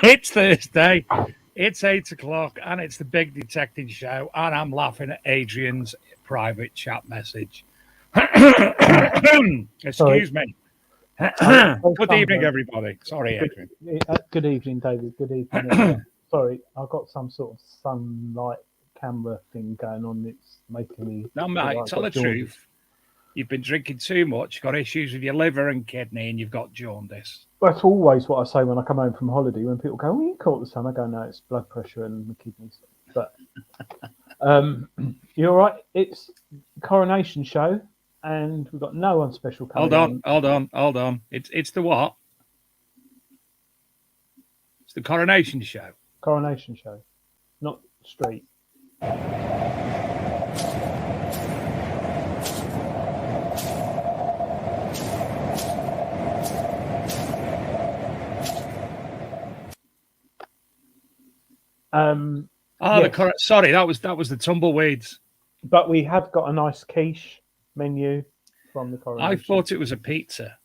It's Thursday, it's 8 o'clock, and it's the Big Detecting Show, and I'm laughing at Adrian's private chat message. Excuse me. Good evening, everybody. Sorry, Adrian. Good evening, David. Good evening. Sorry, I've got some sort of sunlight camera thing going on. It's making me... No, mate, tell the truth. You've been drinking too much, you've got issues with your liver and kidney, and you've got jaundice. That's always what I say when I come home from holiday. When people go, "Oh, you caught the sun," I go, "No, it's blood pressure and the kidneys." But you're right. It's coronation show, and we've got no one special coming Hold on. It's the what? It's the coronation show. Coronation show, not street. Yes. Sorry, that was the tumbleweeds. But we have got a nice quiche menu from the coronation. I thought it was a pizza.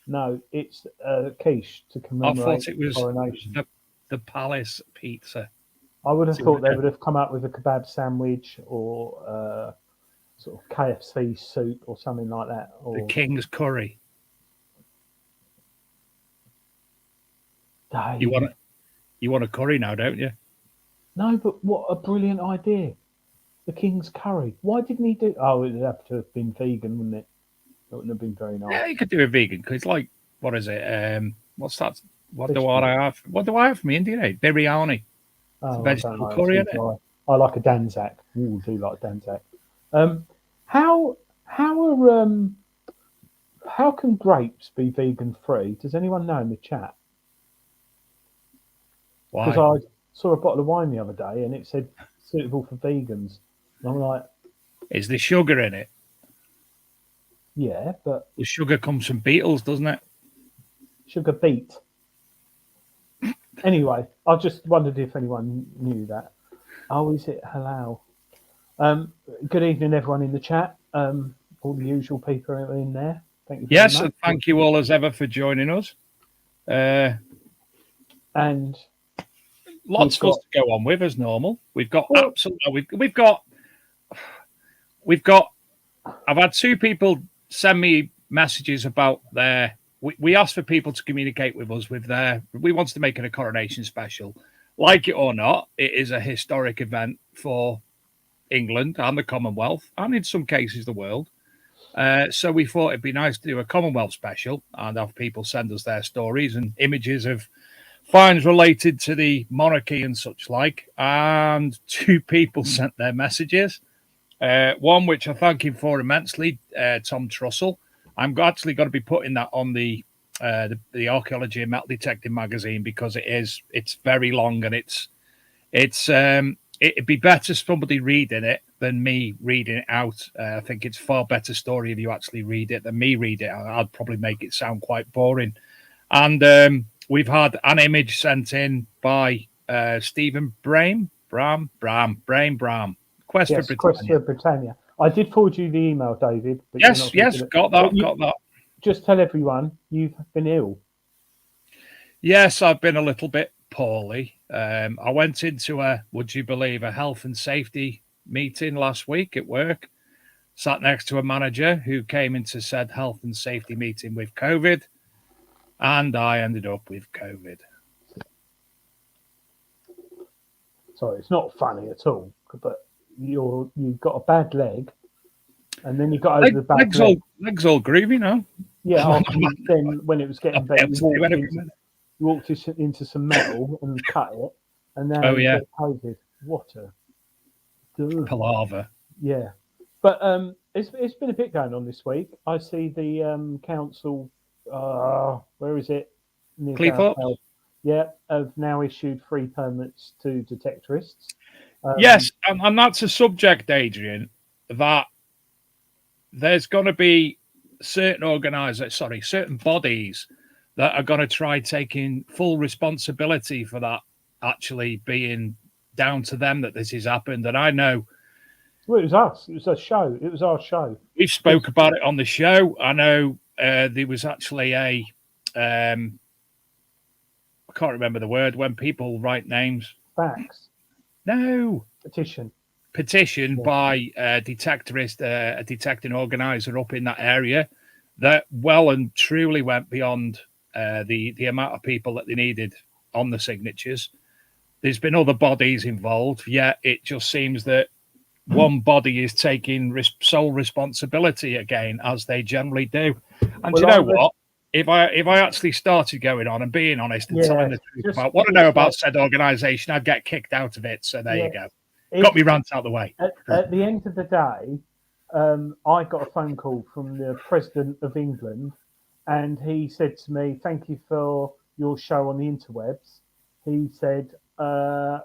No, it's a quiche to commemorate I thought it was the coronation. The palace pizza. I would have thought they would have come up with a kebab sandwich or sort of KFC soup or something like that. Or the King's curry. Dave. You want a curry now, don't you? No, but what a brilliant idea. The King's curry. Why didn't he do... Oh, it would have to have been vegan, wouldn't it? It wouldn't have been very nice. Yeah, you could do a vegan, because it's like, what is it? What's that? What do I have? What do I have from India? Biryani. Oh, vegetable curry, isn't it? I like a Danzak. Ooh, I do like Danzak. How can grapes be vegan free? Does anyone know in the chat? Why? Because I saw a bottle of wine the other day and it said suitable for vegans. And I'm like, is there sugar in it? Yeah, but the sugar comes from beetles, doesn't it? Sugar beet. Anyway, I just wondered if anyone knew that. Oh, is it halal? Good evening, everyone in the chat. All the usual people are in there. Thank you. Yes, and thank you all as ever for joining us. And lots to go on with as normal. We've got we've got. I've had two people send me messages about their. We asked for people to communicate with us with their. We wanted to make it a coronation special. Like it or not, it is a historic event for England and the Commonwealth, and in some cases the world. So we thought it'd be nice to do a Commonwealth special and have people send us their stories and images of finds related to the monarchy and such like. And two people sent their messages. One which I thank him for immensely, Tom Trussell. I'm actually going to be putting that on the Archaeology and Metal Detecting magazine because it's very long and it'd be better somebody reading it than me reading it out. I think it's far better story if you actually read it than me read it. I'd probably make it sound quite boring. And we've had an image sent in by Stephen Bram. Quest for Britannia. I did forward you the email, David. But yes, got that. Just tell everyone you've been ill. Yes, I've been a little bit poorly. I went into would you believe, a health and safety meeting last week at work. Sat next to a manager who came into said health and safety meeting with COVID, and I ended up with COVID. Sorry, it's not funny at all, but you've got a bad leg, and then you got over the bad leg. Legs all groovy now. Yeah, then when it was getting better, you walked into some metal and cut it, and now you got COVID. What a palaver. Yeah, but it's been a bit going on this week. I see the council. Where is it? Cleethorpes. Yeah, have now issued free permits to detectorists. Yes, and that's a subject, Adrian, that there's going to be certain bodies that are going to try taking full responsibility for that actually being down to them that this has happened. And I know... Well, it was us. It was a show. It was our show. We spoke about it on the show. I know there was actually a... I can't remember the word, when people write names. Fax. No. Petition by a detectorist, a detecting organizer up in that area that well and truly went beyond the amount of people that they needed on the signatures. There's been other bodies involved, yet it just seems that one body is taking sole responsibility again, as they generally do. And you know what? If I actually started going on and being honest and telling the truth about what I know about said organisation, I'd get kicked out of it. So there you go. Got me rant out the way. At the end of the day, I got a phone call from the President of England, and he said to me, "Thank you for your show on the interwebs." He said, "I'm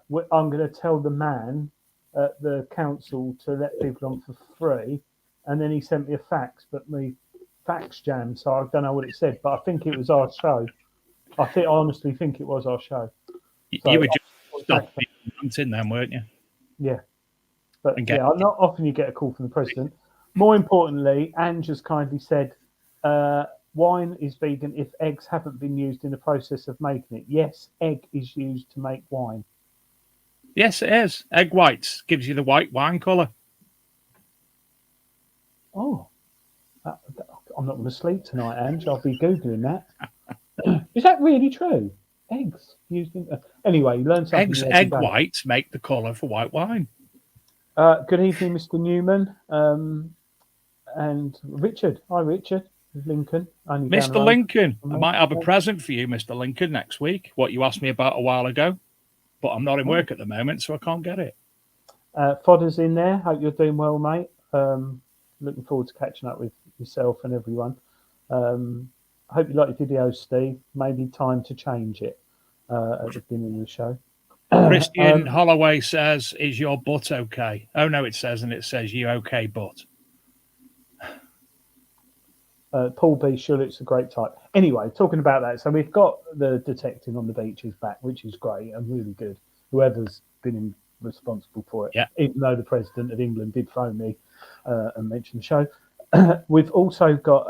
going to tell the man at the council to let people on for free," and then he sent me a fax, but my fax jammed, so I don't know what it said, but I think it was our show. I honestly think it was our show. So you were just stopping dancing then, weren't you? Yeah. But yeah, not often you get a call from the president. More importantly, Anne just kindly said, wine is vegan if eggs haven't been used in the process of making it. Yes, egg is used to make wine. Yes, it is. Egg whites gives you the white wine colour. Oh, I'm not going to sleep tonight, Ange. I'll be Googling that. Is that really true? Eggs used in... Anyway, you learn something. Egg whites make the colour for white wine. Good evening, Mr. Newman. And Richard. Hi, Richard. Lincoln. Mr. Lincoln, I might have a present for you, Mr. Lincoln, next week. What you asked me about a while ago. But I'm not in work at the moment, so I can't get it. Fodder's in there. Hope you're doing well, mate. Looking forward to catching up with yourself and everyone. I hope you like your videos, Steve. Maybe time to change it at the beginning of the show. Christian Holloway says, "Is your butt okay?" Oh, no, it says you okay, butt. Paul B. Shulit's a great type. Anyway, talking about that, so we've got the detecting on the beaches back, which is great and really good. Whoever's been responsible for it, even though the President of England did phone me and mention the show. We've also got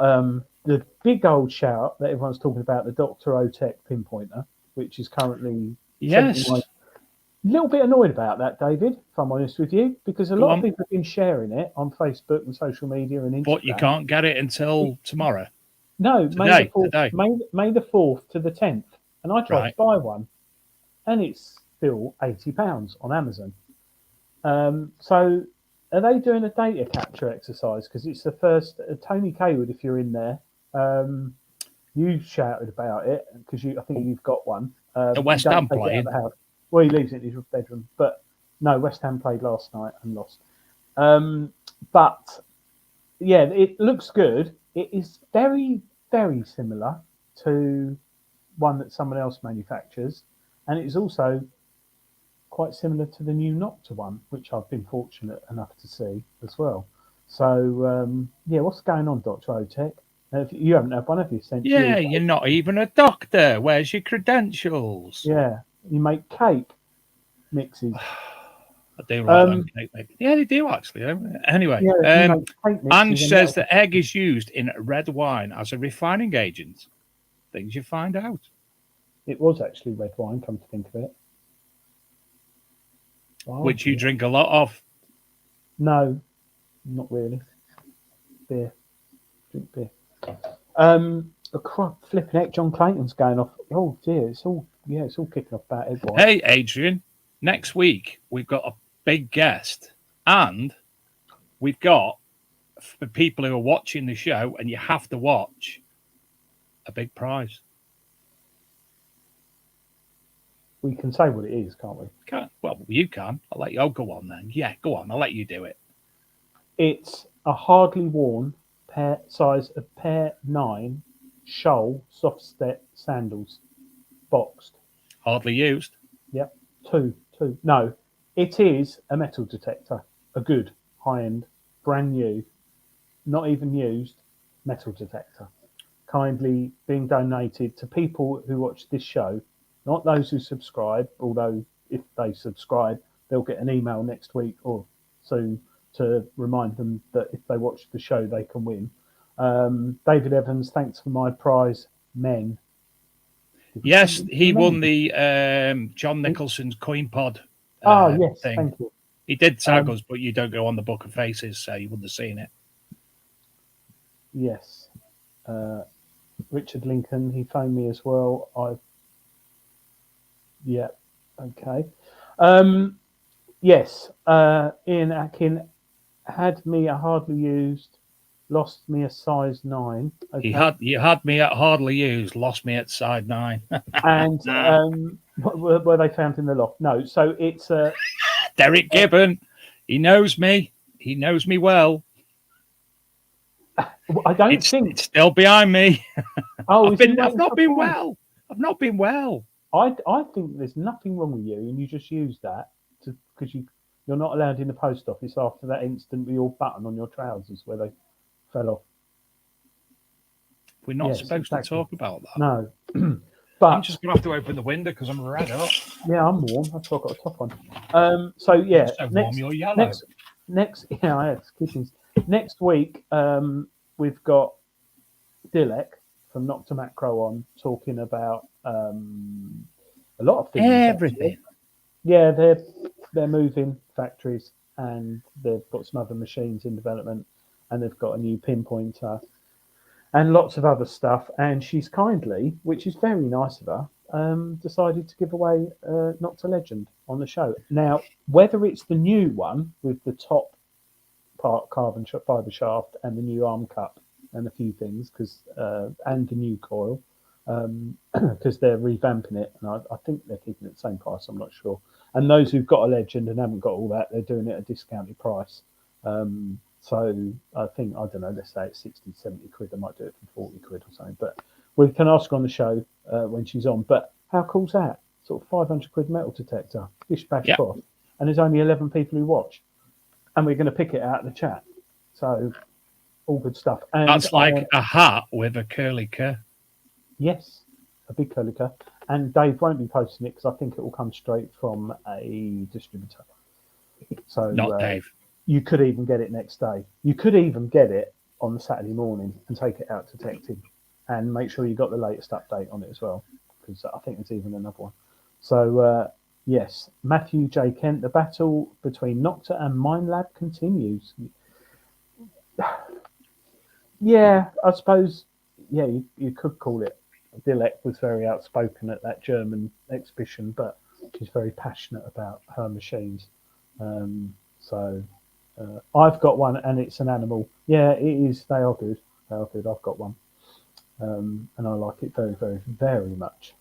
the big old shout that everyone's talking about, the Dr. Otech pinpointer, which is currently... Yes. A little bit annoyed about that, David, if I'm honest with you, because a lot of people have been sharing it on Facebook and social media and Instagram. But you can't get it until tomorrow. No, today. May the 4th to the 10th. And I tried to buy one, and it's still £80 on Amazon. So are they doing a data capture exercise? Because it's the first... Tony Kaywood, if you're in there, you shouted about it, because I think you've got one. The West Ham playing. Well, he leaves it in his bedroom. But no, West Ham played last night and lost. But yeah, it looks good. It is very, very similar to one that someone else manufactures. And it is also quite similar to the new Nocta one, which I've been fortunate enough to see as well. So, yeah, what's going on, Dr. Otech? You haven't had one, have you? You're not even a doctor. Where's your credentials? Yeah. You make cake mixes. I do like cake mixes. Yeah, they do actually. Anyway, Ange says that egg is used in red wine as a refining agent. Things you find out. It was actually red wine, come to think of it. Oh, which you drink a lot of. No, not really. Beer. Drink beer. Flipping heck, John Clayton's going off. Oh dear, it's all kicking off about egg white. Hey Adrian, next week we've got a big guest, and we've got, for people who are watching the show, and you have to watch, a big prize. We can say what it is, can't we? Well, you can. I'll let you. Oh, go on then. Yeah, go on. I'll let you do it. It's a hardly worn size of pair 9 Shoal soft step sandals, boxed. Hardly used. Yep, two. No, it is a metal detector, a good high-end, brand new, not even used metal detector. Kindly being donated to people who watch this show, not those who subscribe. Although if they subscribe, they'll get an email next week or soon to remind them that if they watch the show, they can win. David Evans, thanks for my prize, men. Yes, he won the John Nicholson's coin pod. Yes, thing. Thank you. He did tag us, but you don't go on the Book of Faces, so you wouldn't have seen it. Yes. Richard Lincoln, he phoned me as well. Yeah, okay. Yes, Ian Atkin had me a hardly used, lost me a size 9. Okay. You had me at hardly used, lost me at size 9. And were they found in the loft? No. So it's Derek Gibbon. He knows me. He knows me well. I don't It's still behind me. Oh, I've not been well. I've not been well. I think there's nothing wrong with you, and you just use that because you're not allowed in the post office after that incident with your button on your trousers where they fell off. We're not supposed to talk about that. No. But I'm just going to have to open the window because I'm red up. Yeah, I'm warm. That's why I've got a top on. So yeah, so warm, you're yellow. Next week, we've got Dilek from Nocta Macro on talking about a lot of things. Everything. Actually. Yeah, they're moving factories and they've got some other machines in development and they've got a new pinpointer and lots of other stuff. And she's kindly, which is very nice of her, decided to give away Nocta Legend on the show. Now, whether it's the new one with the top part carbon fibre shaft and the new arm cup and a few things, and the new coil, because they're revamping it, and I think they're keeping it the same price. I'm not sure. And those who've got a Legend and haven't got all that, they're doing it at a discounted price. So I think, I don't know, let's say it's 60, 70 quid. They might do it for 40 quid or something. But we can ask her on the show when she's on. But how cool's that? Sort of 500 quid metal detector, bish bash off. And there's only 11 people who watch. And we're going to pick it out of the chat. So all good stuff. And that's like a hat with a curly cur. Yes, a big curly cur. And Dave won't be posting it because I think it will come straight from a distributor. So not Dave. You could even get it next day. You could even get it on the Saturday morning and take it out to Detective and make sure you got the latest update on it as well, because I think there's even another one. So, yes, Matthew J. Kent, the battle between Nocta and Minelab continues. Yeah, I suppose, yeah, you could call it. Dilek was very outspoken at that German exhibition, but she's very passionate about her machines. I've got one, and it's an animal. Yeah, it is. They are good. They are good. I've got one, and I like it very, very, very much.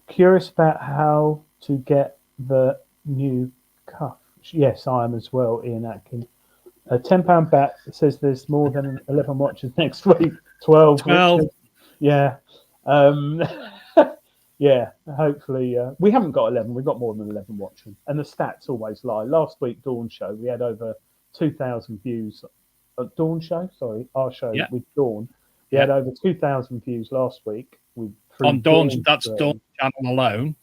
Curious about how to get the new cuff. Yes, I am as well, Ian Atkin. A £10 bet says there's more than 11 watches next week. 12. Yeah. Yeah, hopefully. We haven't got 11. We've got more than 11 watching. And the stats always lie. Last week, Dawn Show, we had over 2,000 views. Dawn Show? Sorry, our show with Dawn. We had over 2,000 views last week. On Dawn's, that's Dawn's channel alone.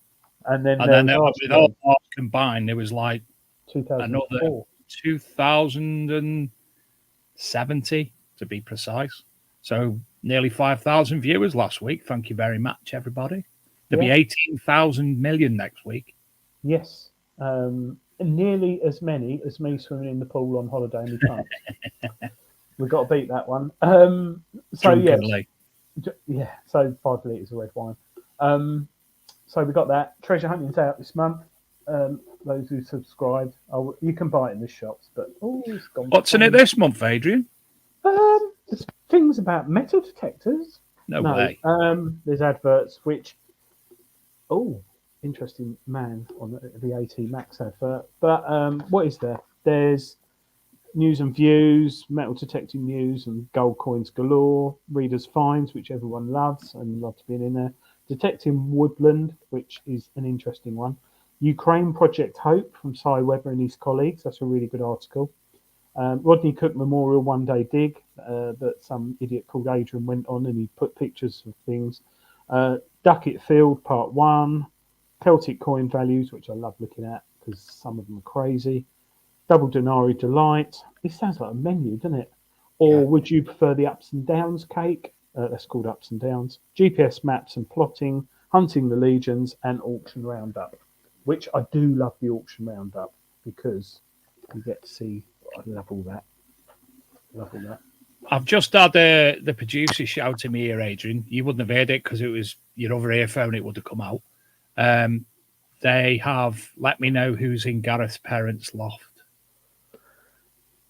And then with all combined, there was like 2004. Another 2,070 to be precise. So nearly 5,000 viewers last week. Thank you very much, everybody. There'll be 18,000 million next week. Yes. Nearly as many as me swimming in the pool on holiday in the trunk. We've got to beat that one. So, so 5 litres of red wine. So we got that. Treasure hunting's out this month. Those who subscribed, you can buy it in the shops. But it's gone. What's in it this month, Adrian? There's things about metal detectors. No way. There's adverts which, interesting man on the AT Max advert. But what is there? There's news and views, metal detecting news, and gold coins galore. Readers' finds, which everyone loves and loves being in there. Detecting woodland, which is an interesting one. Ukraine Project Hope from Cy Webber and his colleagues. That's a really good article. Rodney Cook Memorial One Day Dig that some idiot called Adrian went on and he put pictures of things. Duckett Field Part 1. Celtic coin values, which I love looking at because some of them are crazy. Double Denari Delight. This sounds like a menu, doesn't it? Or would you prefer the Ups and Downs cake? That's called Ups and Downs. GPS maps and plotting. Hunting the Legions and Auction Roundup, which I do love the Auction Roundup because you get to see. I love all that. I've just had the producer shout to me here, Adrian. You wouldn't have heard it because it was your other earphone. It would have come out. They have let me know who's in Gareth's parents' loft.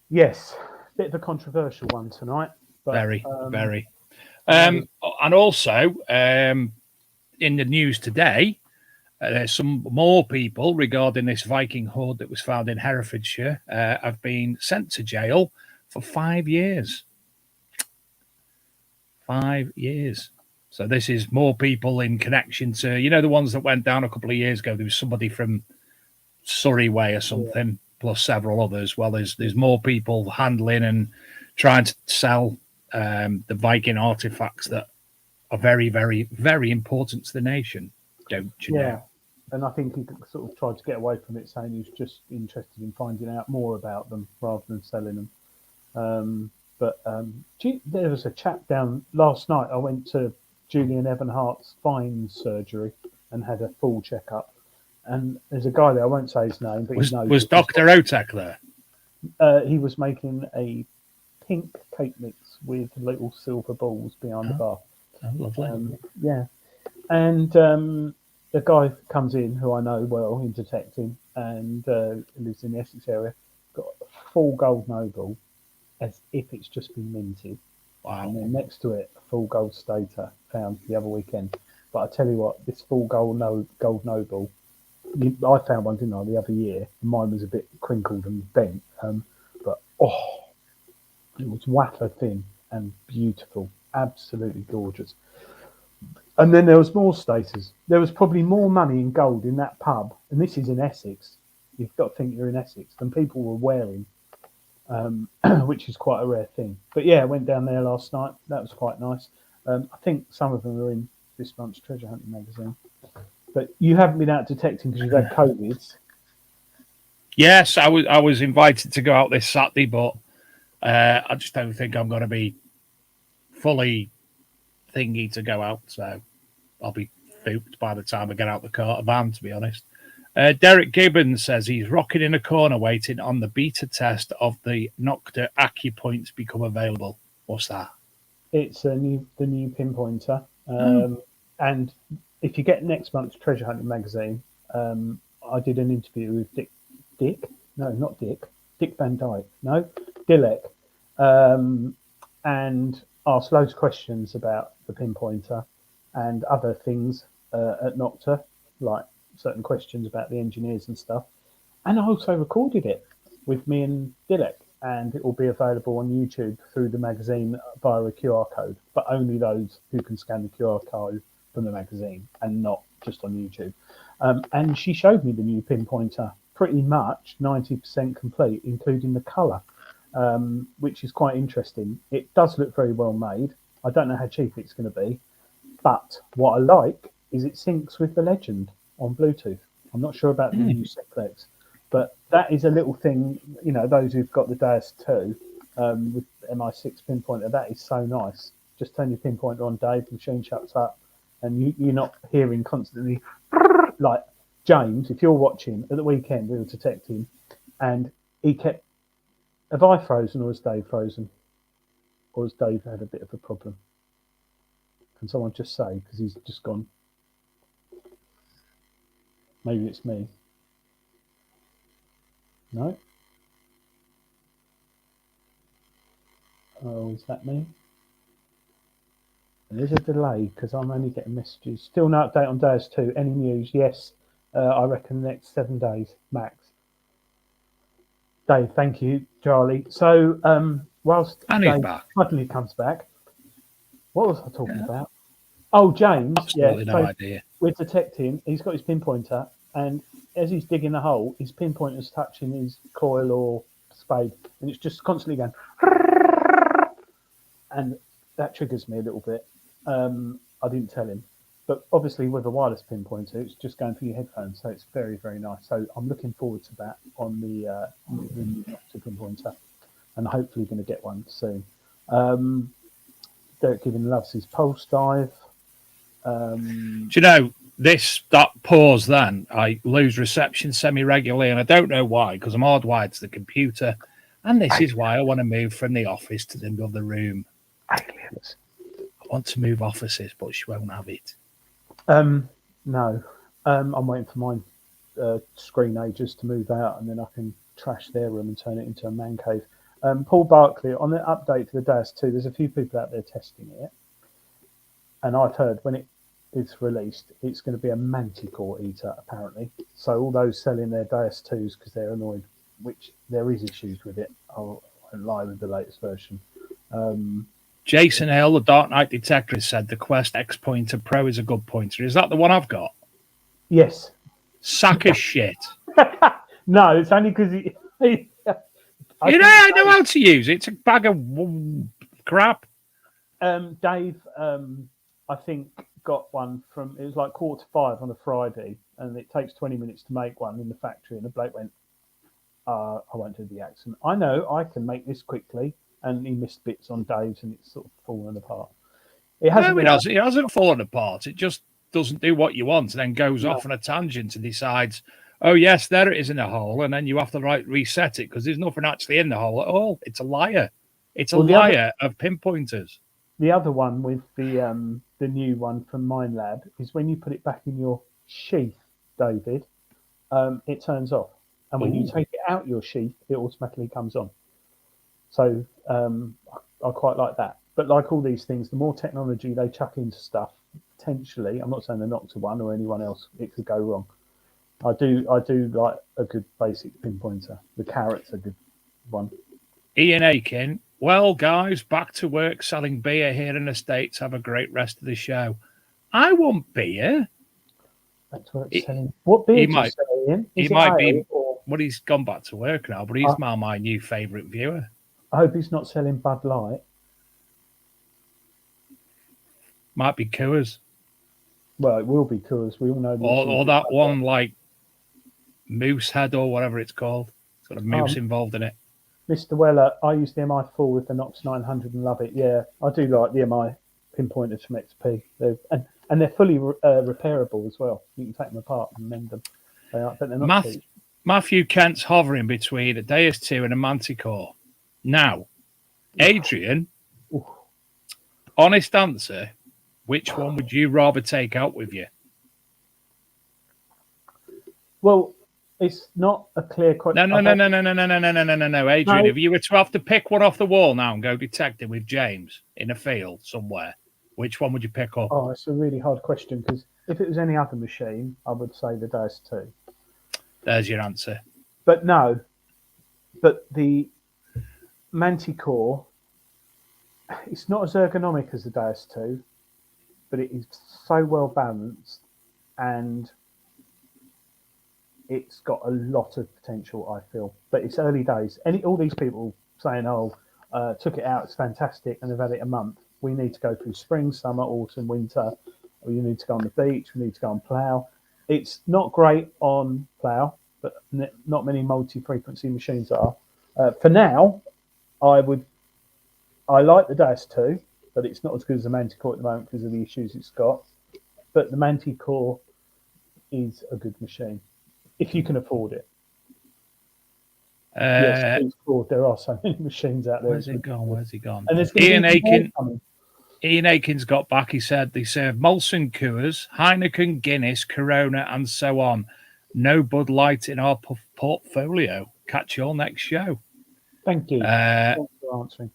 Yes, bit of a controversial one tonight. But, very. And also, in the news today, there's some more people regarding this Viking hoard that was found in Herefordshire have been sent to jail for 5 years. 5 years. So this is more people in connection to, the ones that went down a couple of years ago. There was somebody from Surrey Way or something, plus several others. Well, there's more people handling and trying to sell the Viking artifacts that are very, very, very important to the nation, don't you know? And I think he sort of tried to get away from it, saying he was just interested in finding out more about them rather than selling them. There was a chap down last night. I went to Julian Evanhart's spine surgery and had a full checkup. And there's a guy there, I won't say his name, but was Dr. Otek there? He was making a pink cake mix with little silver balls behind the bar. Oh, lovely. And the guy comes in who I know well in detecting and lives in the Essex area, got a full gold Noble as if it's just been minted. Wow. And then next to it, a full gold Stater found the other weekend. But I tell you what, this full gold Noble, I found one, didn't I, the other year. Mine was a bit crinkled and bent, but it was wafer thin and beautiful, absolutely gorgeous. And then there was more Staters. There was probably more money in gold in that pub, and this is in Essex. You've got to think you're in Essex, than people were wearing, which is quite a rare thing. But yeah, I went down there last night. That was quite nice. I think some of them are in this month's Treasure Hunting magazine. But you haven't been out detecting because you've had COVID. Yes, I was invited to go out this Saturday, but I just don't think I'm going to be fully thingy to go out. So I'll be fooped by the time I get out the car van, to be honest. Derek Gibbons says he's rocking in a corner waiting on the beta test of the Nocta AccuPoints become available. What's that? It's the new pinpointer. And if you get next month's Treasure Hunting magazine, I did an interview with Dick Van Dyke. No, Dilek. And asked loads of questions about the pinpointer and other things at Nocta, like certain questions about the engineers and stuff. And I also recorded it with me and Dilek, and it will be available on YouTube through the magazine via a QR code, but only those who can scan the QR code from the magazine and not just on YouTube. And she showed me the new pinpointer, pretty much 90% complete, including the colour, which is quite interesting. It does look very well made. I don't know how cheap it's going to be, but what I like is it syncs with the Legend on Bluetooth. I'm not sure about the new Seclex, but that is a little thing, those who've got the Deus 2 with MI6 pinpointer, that is so nice. Just turn your pinpointer on, Dave, the machine shuts up, and you're not hearing constantly, like James, if you're watching at the weekend, we were detecting, and he kept, have I frozen or has Dave frozen? Or has Dave had a bit of a problem? Can someone just say, because he's just gone, maybe it's me. No? Oh, is that me? There's a delay because I'm only getting messages. Still no update on Deus 2. Any news? Yes. I reckon the next 7 days, max. Dave, thank you, Charlie. So, whilst Dave suddenly comes back, what was I talking about? Oh, James. Absolutely no idea. We're detecting, he's got his pinpointer, and as he's digging the hole, his pinpointer's touching his coil or spade, and it's just constantly going, and that triggers me a little bit. I didn't tell him, but obviously with a wireless pinpointer, it's just going through your headphones, so it's very, very nice. So I'm looking forward to that on the new Nocta pinpointer, and hopefully going to get one soon. Derek Gibbon loves his pulse dive. Do you know that pause? Then I lose reception semi-regularly, and I don't know why, because I'm hardwired to the computer, and this is why I want to move from the office to the other room. Aliens. I want to move offices, but she won't have it. No, I'm waiting for mine screenagers to move out, and then I can trash their room and turn it into a man cave. Paul Barkley, on the update to the Deus 2, there's a few people out there testing it, and I've heard when it is released, it's going to be a manticore eater, apparently. So all those selling their Deus 2s because they're annoyed, which there is issues with it, I don't lie with the latest version. Jason Hill, the Dark Knight Detective, said the Quest X Pointer Pro is a good pointer. Is that the one I've got? Yes. Sack of shit. No, it's only because I know how to use it. It's a bag of crap. Dave, I think, got one from, it was like 4:45 on a Friday, and it takes 20 minutes to make one in the factory. And the bloke went, I won't do the accent. I know I can make this quickly. And he missed bits on Dave's, and it's sort of fallen apart. It hasn't fallen apart. It just doesn't do what you want, and then goes off on a tangent and decides, oh, yes, there it is in a hole, and then you have to reset it because there's nothing actually in the hole at all. It's a liar. It's a liar of pinpointers. The other one with the new one from MindLab is when you put it back in your sheath, David, it turns off. And when you take it out your sheath, it automatically comes on. So I quite like that. But like all these things, the more technology they chuck into stuff, potentially, I'm not saying they're not to one or anyone else, it could go wrong. I do like a good basic pinpointer. The carrot's a good one. Ian Aiken, well, guys, back to work selling beer here in the States. Have a great rest of the show. I want beer. Back to work selling. What beer do you sell, Ian? He might be. Well, he's gone back to work now, but he's now my new favourite viewer. I hope he's not selling Bud Light. Might be Coors. Well, it will be Coors. We all know. Or that one like Moose Head or whatever it's called. It's got a moose involved in it. Mr. Weller, I use the MI4 with the Knox 900 and love it. Yeah, I do like the MI pinpointers from XP. And they're fully repairable as well. You can take them apart and mend them. But they're not cheap. Matthew Kent's hovering between a Deus 2 and a Manticore. Now, Adrian, honest answer, which one would you rather take out with you? Well, it's not a clear question. No, Adrian, if you were to have to pick one off the wall now and go detective with James in a field somewhere, which one would you pick up? Oh, it's a really hard question because if it was any other machine, I would say the Deus 2. There's your answer. But no, but the Manticore, it's not as ergonomic as the Deus 2, but it is so well balanced and it's got a lot of potential, I feel. But it's early days. All these people saying, took it out, it's fantastic, and they've had it a month. We need to go through spring, summer, autumn, winter, or you need to go on the beach, we need to go and plough. It's not great on plough, but not many multi-frequency machines are. For now, I like the Deus 2, but it's not as good as the Manticore at the moment because of the issues it's got. But the Manticore is a good machine if you can afford it. Yes, there are so many machines out there. Where's he gone? And there's Ian Aiken's got back. He said they serve Molson Coors, Heineken, Guinness, Corona, and so on. No Bud Light in our portfolio. Catch you all next show. Thank you. Thanks for answering.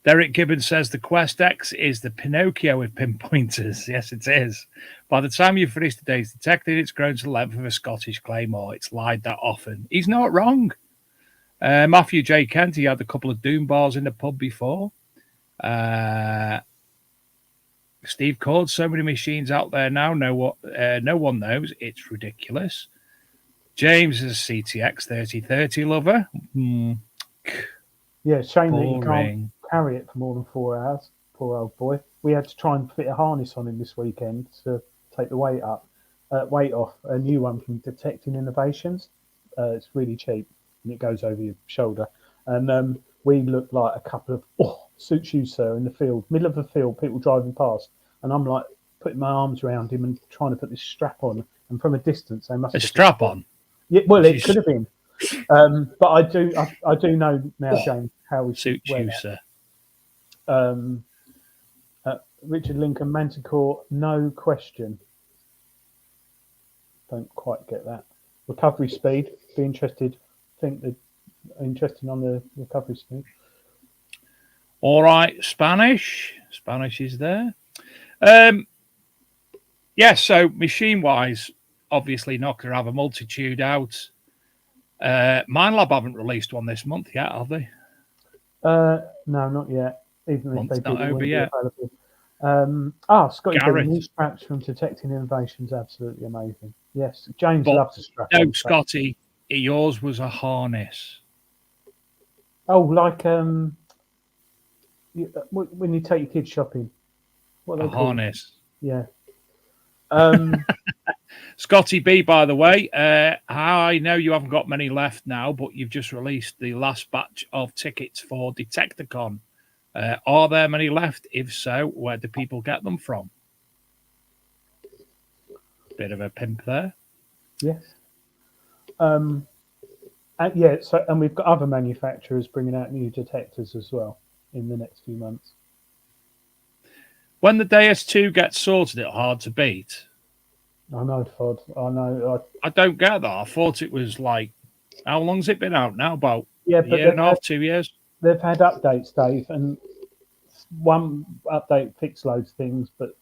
Derek Gibbons says the Quest X is the Pinocchio with pinpointers. Yes, it is. By the time you finish the day's detective, it's grown to the length of a Scottish claymore. It's lied that often. He's not wrong. Matthew J. Kent, he had a couple of Doom bars in the pub before. Steve Cord, so many machines out there now. No one knows. It's ridiculous. James is a CTX 3030 lover. Yeah, shame that you can't carry it for more than 4 hours. Poor old boy. We had to try and fit a harness on him this weekend to take the weight off. A new one from Detecting Innovations. It's really cheap and it goes over your shoulder. And we looked like a couple of suits you, sir, in the field, middle of the field, people driving past, and I'm like putting my arms around him and trying to put this strap on. And from a distance, they must have strap on. Yeah, well, it could have been. But I do know now, James, how we suit you, sir. Richard Lincoln, Manticore, no question. Don't quite get that. Recovery speed, be interested. Think that interesting on the recovery speed. All right, Spanish is there. So machine-wise, obviously not going to have a multitude out. MindLab haven't released one this month yet, have they? No, not yet. Even if Month's they did, not it over wouldn't be yet. available. Scotty B, Gareth. new straps from Detecting Innovations, absolutely amazing. Yes, James But loves a strap no, on. Scotty, yours was a harness. Oh, like when you take your kids shopping, what are A they called? harness. Yeah. Um, Scotty B, by the way, I know you haven't got many left now, but you've just released the last batch of tickets for Detecticon. Are there many left? If so, where do people get them from? Bit of a pimp there. yes. Yeah. So, and we've got other manufacturers bringing out new detectors as well in the next few months. When the DS2 gets sorted, it's hard to beat. I know, Fod. I know. I don't get that. I thought it was like, how long's it been out now? About Yeah, a but year and a half, 2 years? they've had updates, Dave, and one update fixed loads of things, but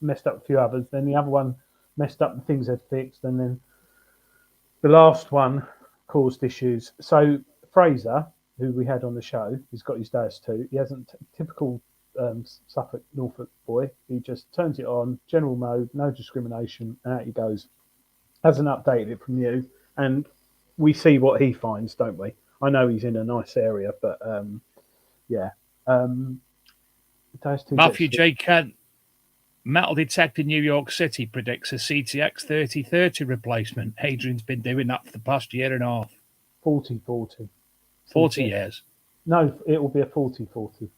messed up a few others. Then the other one messed up the things they'd fixed, and then the last one caused issues. So Fraser, who we had on the show, he's got his DS2. He hasn't typical Suffolk Norfolk boy. He just turns it on, general mode, no discrimination, and out he goes. Hasn't updated it from you, and we see what he finds, don't we? I know he's in a nice area, but yeah. DS2 Matthew J. Kent, Metal Detector New York City predicts a CTX 3030 replacement. Adrian's been doing that for the past year and a half. 40-40. 40 years. No, it will be a 40-40.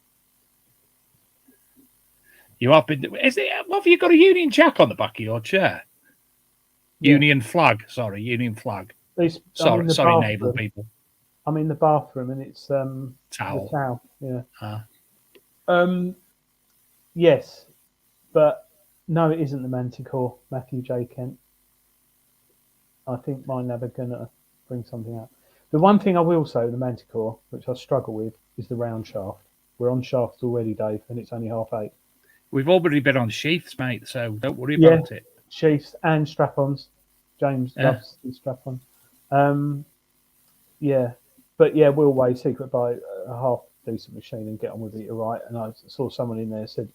You have been. Is it? What have you got a Union Jack on the back of your chair? Yeah. Union flag. Sorry, Union flag. Sorry, naval people. I'm in the bathroom and it's Towel. the towel. Yeah. Ah. Yes, but no, it isn't the Manticore, Matthew J. Kent. I think mine are going to bring something out. The one thing I will say, the Manticore, which I struggle with, is the round shaft. We're on shafts already, Dave, and it's only 8:30. We've already been on sheaths, mate, so don't worry about it. Sheaths and strap-ons. James loves the strap-on. Yeah, but yeah, we'll wait. Secret buy a half decent machine and get on with it. You're right. And I saw someone in there said,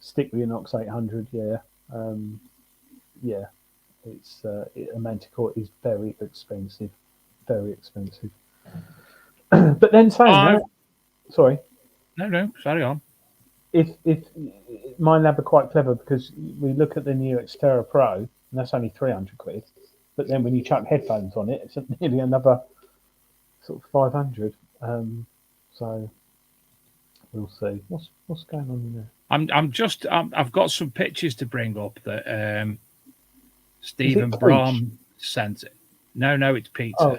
"Stick with your Knox 800." Yeah, yeah. It's a Manticore is very expensive, very expensive. But then saying that, sorry. No, carry on. If my lab are quite clever because we look at the new Xterra Pro and that's only 300 quid, but then when you chuck headphones on it, it's nearly another sort of 500. So we'll see what's going on in there. I've got some pictures to bring up that Stephen Brom sent it. No, it's Peter. Oh.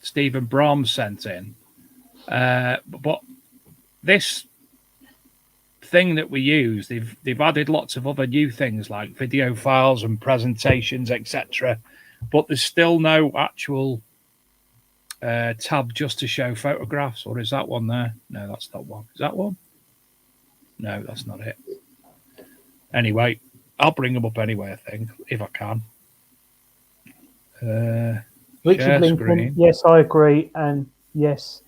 Stephen Brom sent in. But this thing that we use, they've added lots of other new things like video files and presentations, etc. But there's still no actual tab just to show photographs. Or is that one there? No, that's not one. Is that one? No, that's not it. Anyway, I'll bring them up anyway, I think, if I can. Richard Lincoln, yes, I agree. And yes,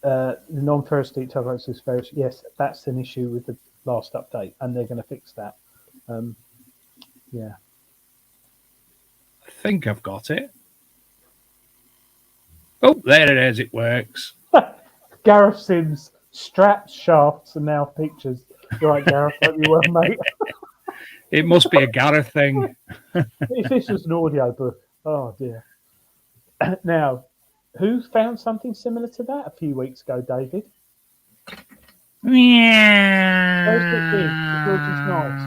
the non-ferrous detail is ferrous. Yes, that's an issue with the last update, and they're going to fix that. Yeah. I think I've got it. Oh, there it is. It works. Gareth Sims, straps, shafts, and now pictures. Right, Gareth, hope you well, mate. It must be a Gareth thing. If this was an audio book, oh dear. Now, who found something similar to that a few weeks ago, David? Yeah. Where's it big? The yours is nice.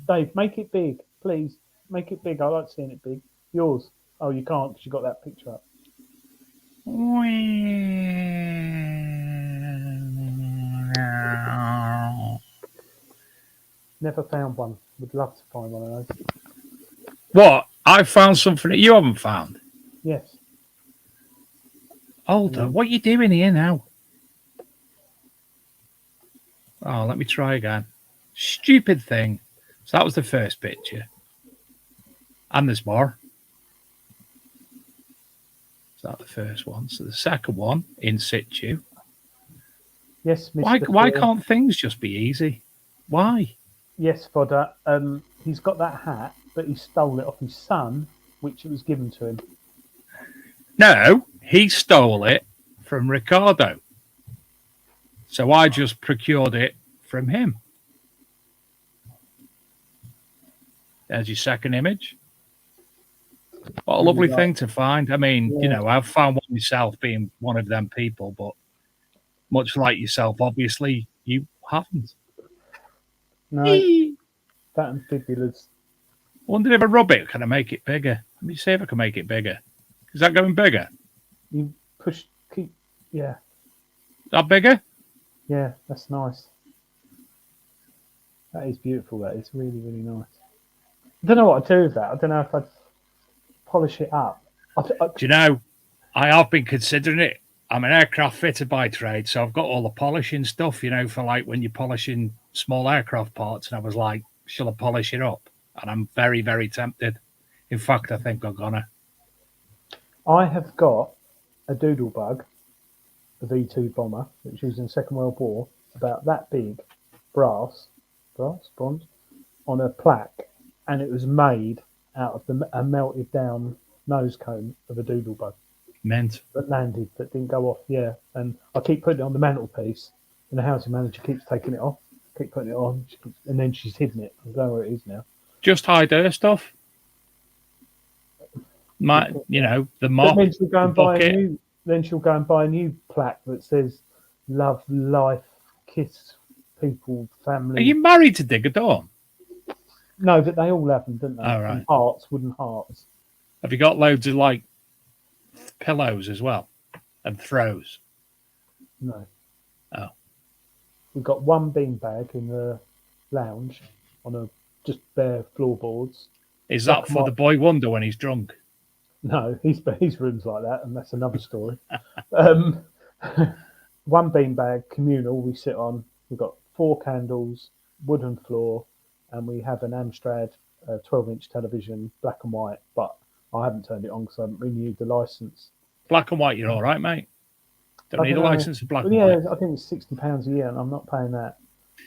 Dave, make it big, please. Make it big. I like seeing it big. Yours. Oh, you can't because you got that picture up. Never found one. Would love to find one of those. What? I found something that you haven't found. Yes. Hold on. What are you doing here now? Oh, let me try again. Stupid thing. So that was the first picture. And there's more. Is that the first one? So the second one, in situ. Yes, Mr. Why Phil. can't things just be easy? Why? Yes, Fodder. He's got that hat, but he stole it off his son, which was given to him. No, he stole it from Ricardo. So I just procured it from him. There's your second image. What a lovely thing to find. I mean, you know, I've found one myself being one of them people, but much like yourself, obviously, you haven't. No, that and fibulars. Wondered if I rub it, can I make it bigger? Let me see if I can make it bigger. Is that going bigger? You yeah. That bigger? Yeah, that's nice. That is beautiful. That is really, really nice. I don't know what I'd do with that. I don't know if I'd polish it up. Do you know, I have been considering it. I'm an aircraft fitter by trade, so I've got all the polishing stuff, you know, for like when you're polishing small aircraft parts. And I was like, shall I polish it up? And I'm very, very tempted. In fact, I think I'm gonna. I have got a doodle bug, a V2 bomber, which was in the Second World War, about that big, bronze, on a plaque, and it was made out of a melted down nose cone of a doodle bug. Meant. That landed, that didn't go off, yeah. And I keep putting it on the mantelpiece, and the housing manager keeps taking it off, keep putting it on, and then she's hidden it. I don't know where it is now. Just hide her stuff. You know, the mop. Then she'll go and buy a new. Then she'll go and buy a new plaque that says "Love, life, kiss people, family." Are you married to Digger Dawn? No, but they all have them, don't they? Oh, right. And hearts, wooden hearts. Have you got loads of like pillows as well and throws? No. Oh. We've got one beanbag in the lounge on a just bare floorboards. Is that for the boy wonder when he's drunk? No, his room's like that, and that's another story. One beanbag, communal, we sit on. We've got 4 candles, wooden floor, and we have an Amstrad 12-inch television, black and white, but I haven't turned it on because I haven't renewed the license. Black and white, you're all right, mate. Don't need a license for black and yeah, white. I think it's £60 a year, and I'm not paying that.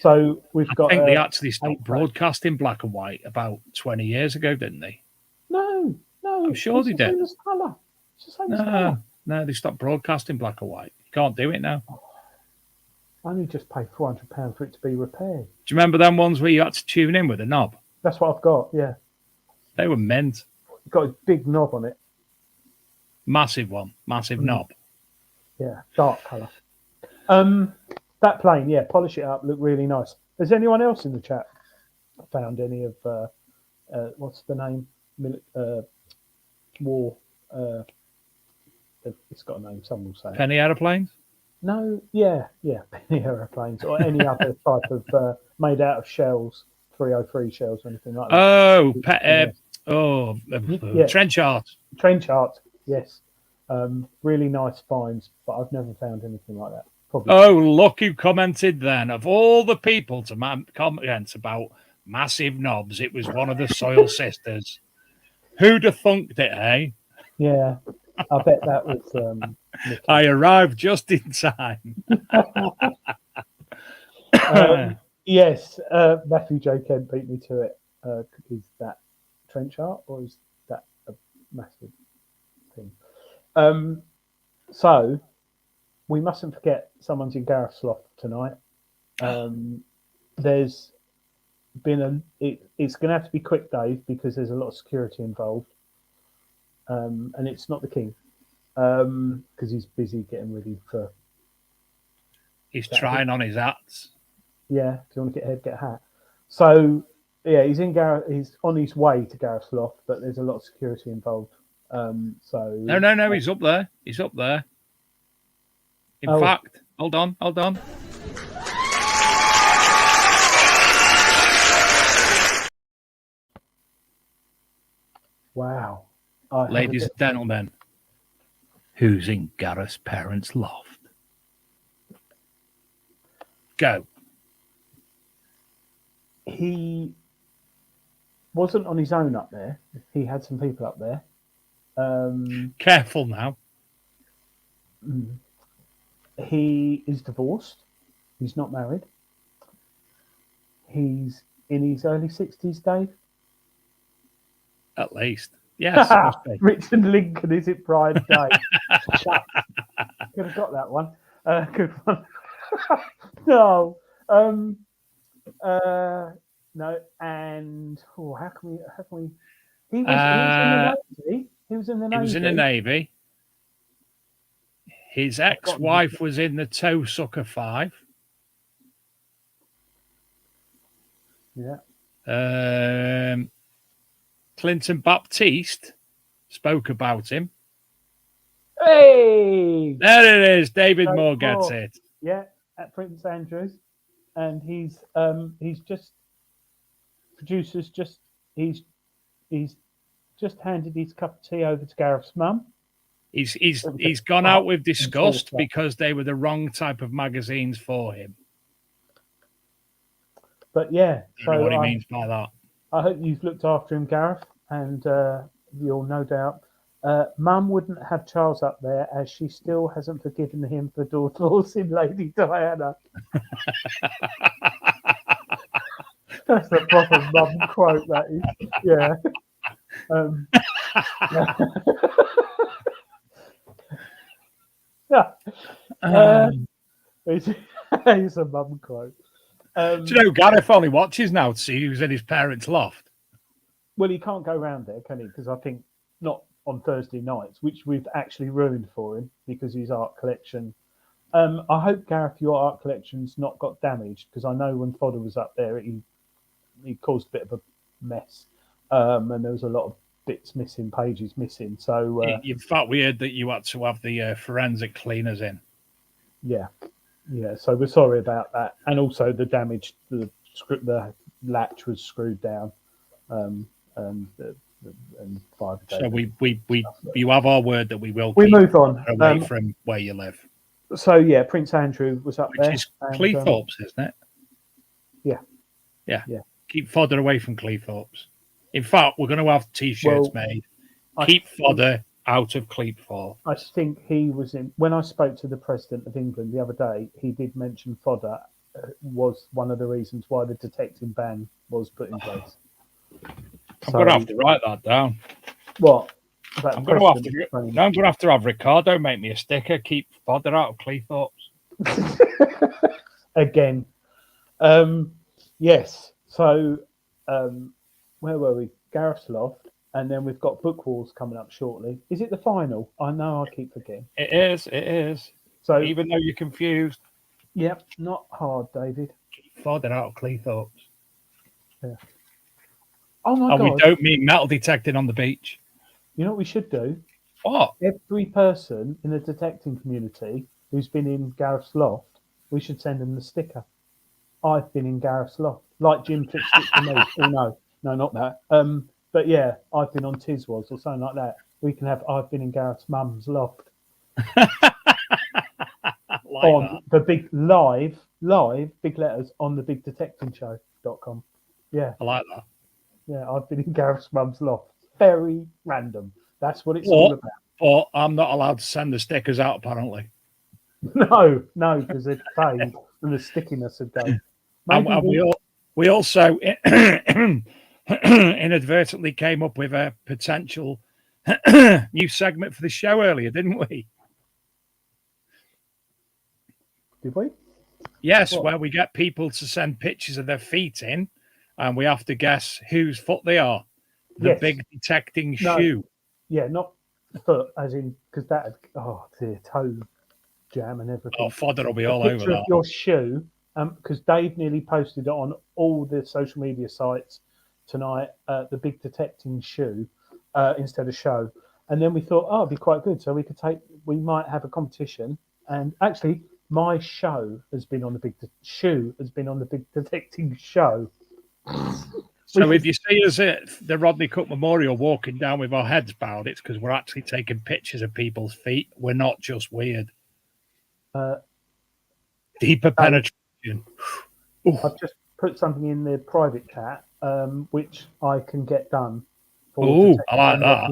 So we've got. I think they actually stopped broadcasting black and white about 20 years ago, didn't they? No, I'm sure they did. It's the same as colour. No, they stopped broadcasting black and white. You can't do it now. I only just paid £400 for it to be repaired. Do you remember them ones where you had to tune in with a knob? That's what I've got, yeah. They were meant. It's got a big knob on it. Massive one. Massive knob. Yeah, dark colour. That plane, yeah, polish it up, look really nice. Has anyone else in the chat found any of, what's the name? War. It's got a name, someone will say. Penny aeroplanes? No, yeah, penny aeroplanes or any other type of made out of shells, 303 shells or anything like that. Trench art. Trench art, yes. Really nice finds, but I've never found anything like that. Probably. Oh, look who commented then. Of all the people to comment about massive knobs, it was one of the Soil Sisters. Who'd have thunked it, eh? Yeah, I bet that was... I arrived just in time. Yes, Matthew J. Kent beat me to it. Is that trench art or is that a massive thing? So we mustn't forget someone's in Gareth Slough tonight. There's been it's going to have to be quick, Dave, because there's a lot of security involved, and it's not the King because he's busy getting ready for. He's trying on his hats. Yeah, do you want to get a hat? So yeah, he's on his way to Gareth Slough, but there's a lot of security involved. No, he's up there. He's up there. In fact, hold on. Wow. Ladies and gentlemen, who's in Gareth's parents' loft? Go. He wasn't on his own up there. He had some people up there. Careful now. He is divorced. He's not married. He's in his early 60s, Dave. At least. Yes, must be. Richard Lincoln, is it Brian Day? Could have got that one. Good one. No. No. And how can we? He was in the Navy. He was in the Navy. He was in the Navy. His ex-wife was in the Toe Sucker 5. Yeah. Clinton Baptiste spoke about him. Hey, there it is. David Moore gets it. Yeah, at Prince Andrews, and he's just producers he's just handed his cup of tea over to Gareth's mum. He's gone out with disgust because they were the wrong type of magazines for him. But yeah, I don't know what he means by that. I hope you've looked after him, Gareth, and you'll no doubt. Mum wouldn't have Charles up there as she still hasn't forgiven him for divorcing Lady Diana. That's a proper mum quote, that is. Yeah. It's a mum quote. Do you know Gareth only watches now to see who's in his parents' loft? Well, he can't go round there, can he? Because I think not on Thursday nights, which we've actually ruined for him because his art collection. I hope, Gareth, your art collection's not got damaged, because I know when Fodder was up there, he caused a bit of a mess, and there was a lot of bits missing, pages missing. So in fact, we heard that you had to have the forensic cleaners in. Yeah. So we're sorry about that, and also the damage. The latch was screwed down, and 5 days. So you have our word that we will. We move on away from where you live. So yeah, Prince Andrew was up there. Which is Cleethorpes, isn't it? Yeah. Keep Fodder away from Cleethorpes. In fact, we're going to have T-shirts made. Keep Fodder out of Cleethorpes. I think he was in. When I spoke to the President of England the other day, he did mention Fodder was one of the reasons why the detecting ban was put in place. I'm going to have to write that down. What? I'm going to have to have Ricardo make me a sticker. Keep Fodder out of Cleethorpes. Again. Yes. So, where were we? Gareth's Loft. And then we've got Book Wars coming up shortly. Is it the final? I know I keep forgetting. It is. So even though you're confused. Yep, not hard, David. Keep Fodder out of Cleethorpes. Yeah. Oh my God. We don't mean metal detecting on the beach. You know what we should do? What? Every person in the detecting community who's been in Gareth's Loft, we should send them the sticker. I've been in Gareth's Loft. Like Jim fixed it for me. Oh, no, not that. But yeah, I've been on Tiswas or something like that. We can have I've been in Gareth's mum's loft. On the big live big letters on the bigdetectingshow.com. Yeah. I like that. Yeah, I've been in Gareth's mum's loft. Very random. That's what it's all about. But I'm not allowed to send the stickers out, apparently. No, because they'd fade and the stickiness would go. And we also inadvertently came up with a potential new segment for the show earlier, didn't we? Did we? Yes, where we get people to send pictures of their feet in, and we have to guess whose foot they are. The big detecting shoe. Yeah, not foot, as in, because that, the toe jam and everything. Oh, Fodder will be all over that. Your shoe, because Dave nearly posted it on all the social media sites tonight, the big detecting shoe instead of show. And then we thought, it'd be quite good. So we might have a competition. And actually, my shoe has been on the big detecting show. So if you see us at the Rodney Cook Memorial walking down with our heads bowed, it's because we're actually taking pictures of people's feet. We're not just weird. Deeper penetration. I've just put something in the private chat, which I can get done. I like that.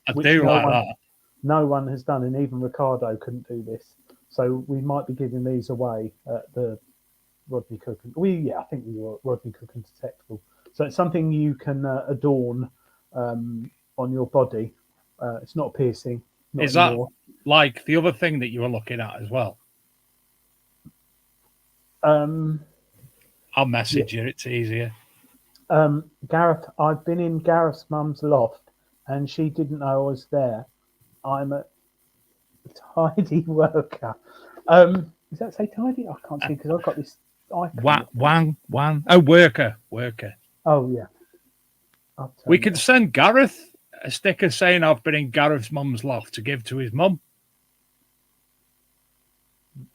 I do like that. No one has done, and even Ricardo couldn't do this. So we might be giving these away at the Rodney Cook. I think we were Rodney Cook and Detectable. So it's something you can adorn on your body. It's not a piercing. Not Is anymore. that like the other thing that you were looking at as well? I'll message you. It's easier. Gareth, I've been in Gareth's mum's loft, and she didn't know I was there. I'm a tidy worker. Does that say tidy? I can't see because I've got this icon. Wang. Oh, worker. Oh yeah. We could send Gareth a sticker saying I've been in Gareth's mum's loft to give to his mum.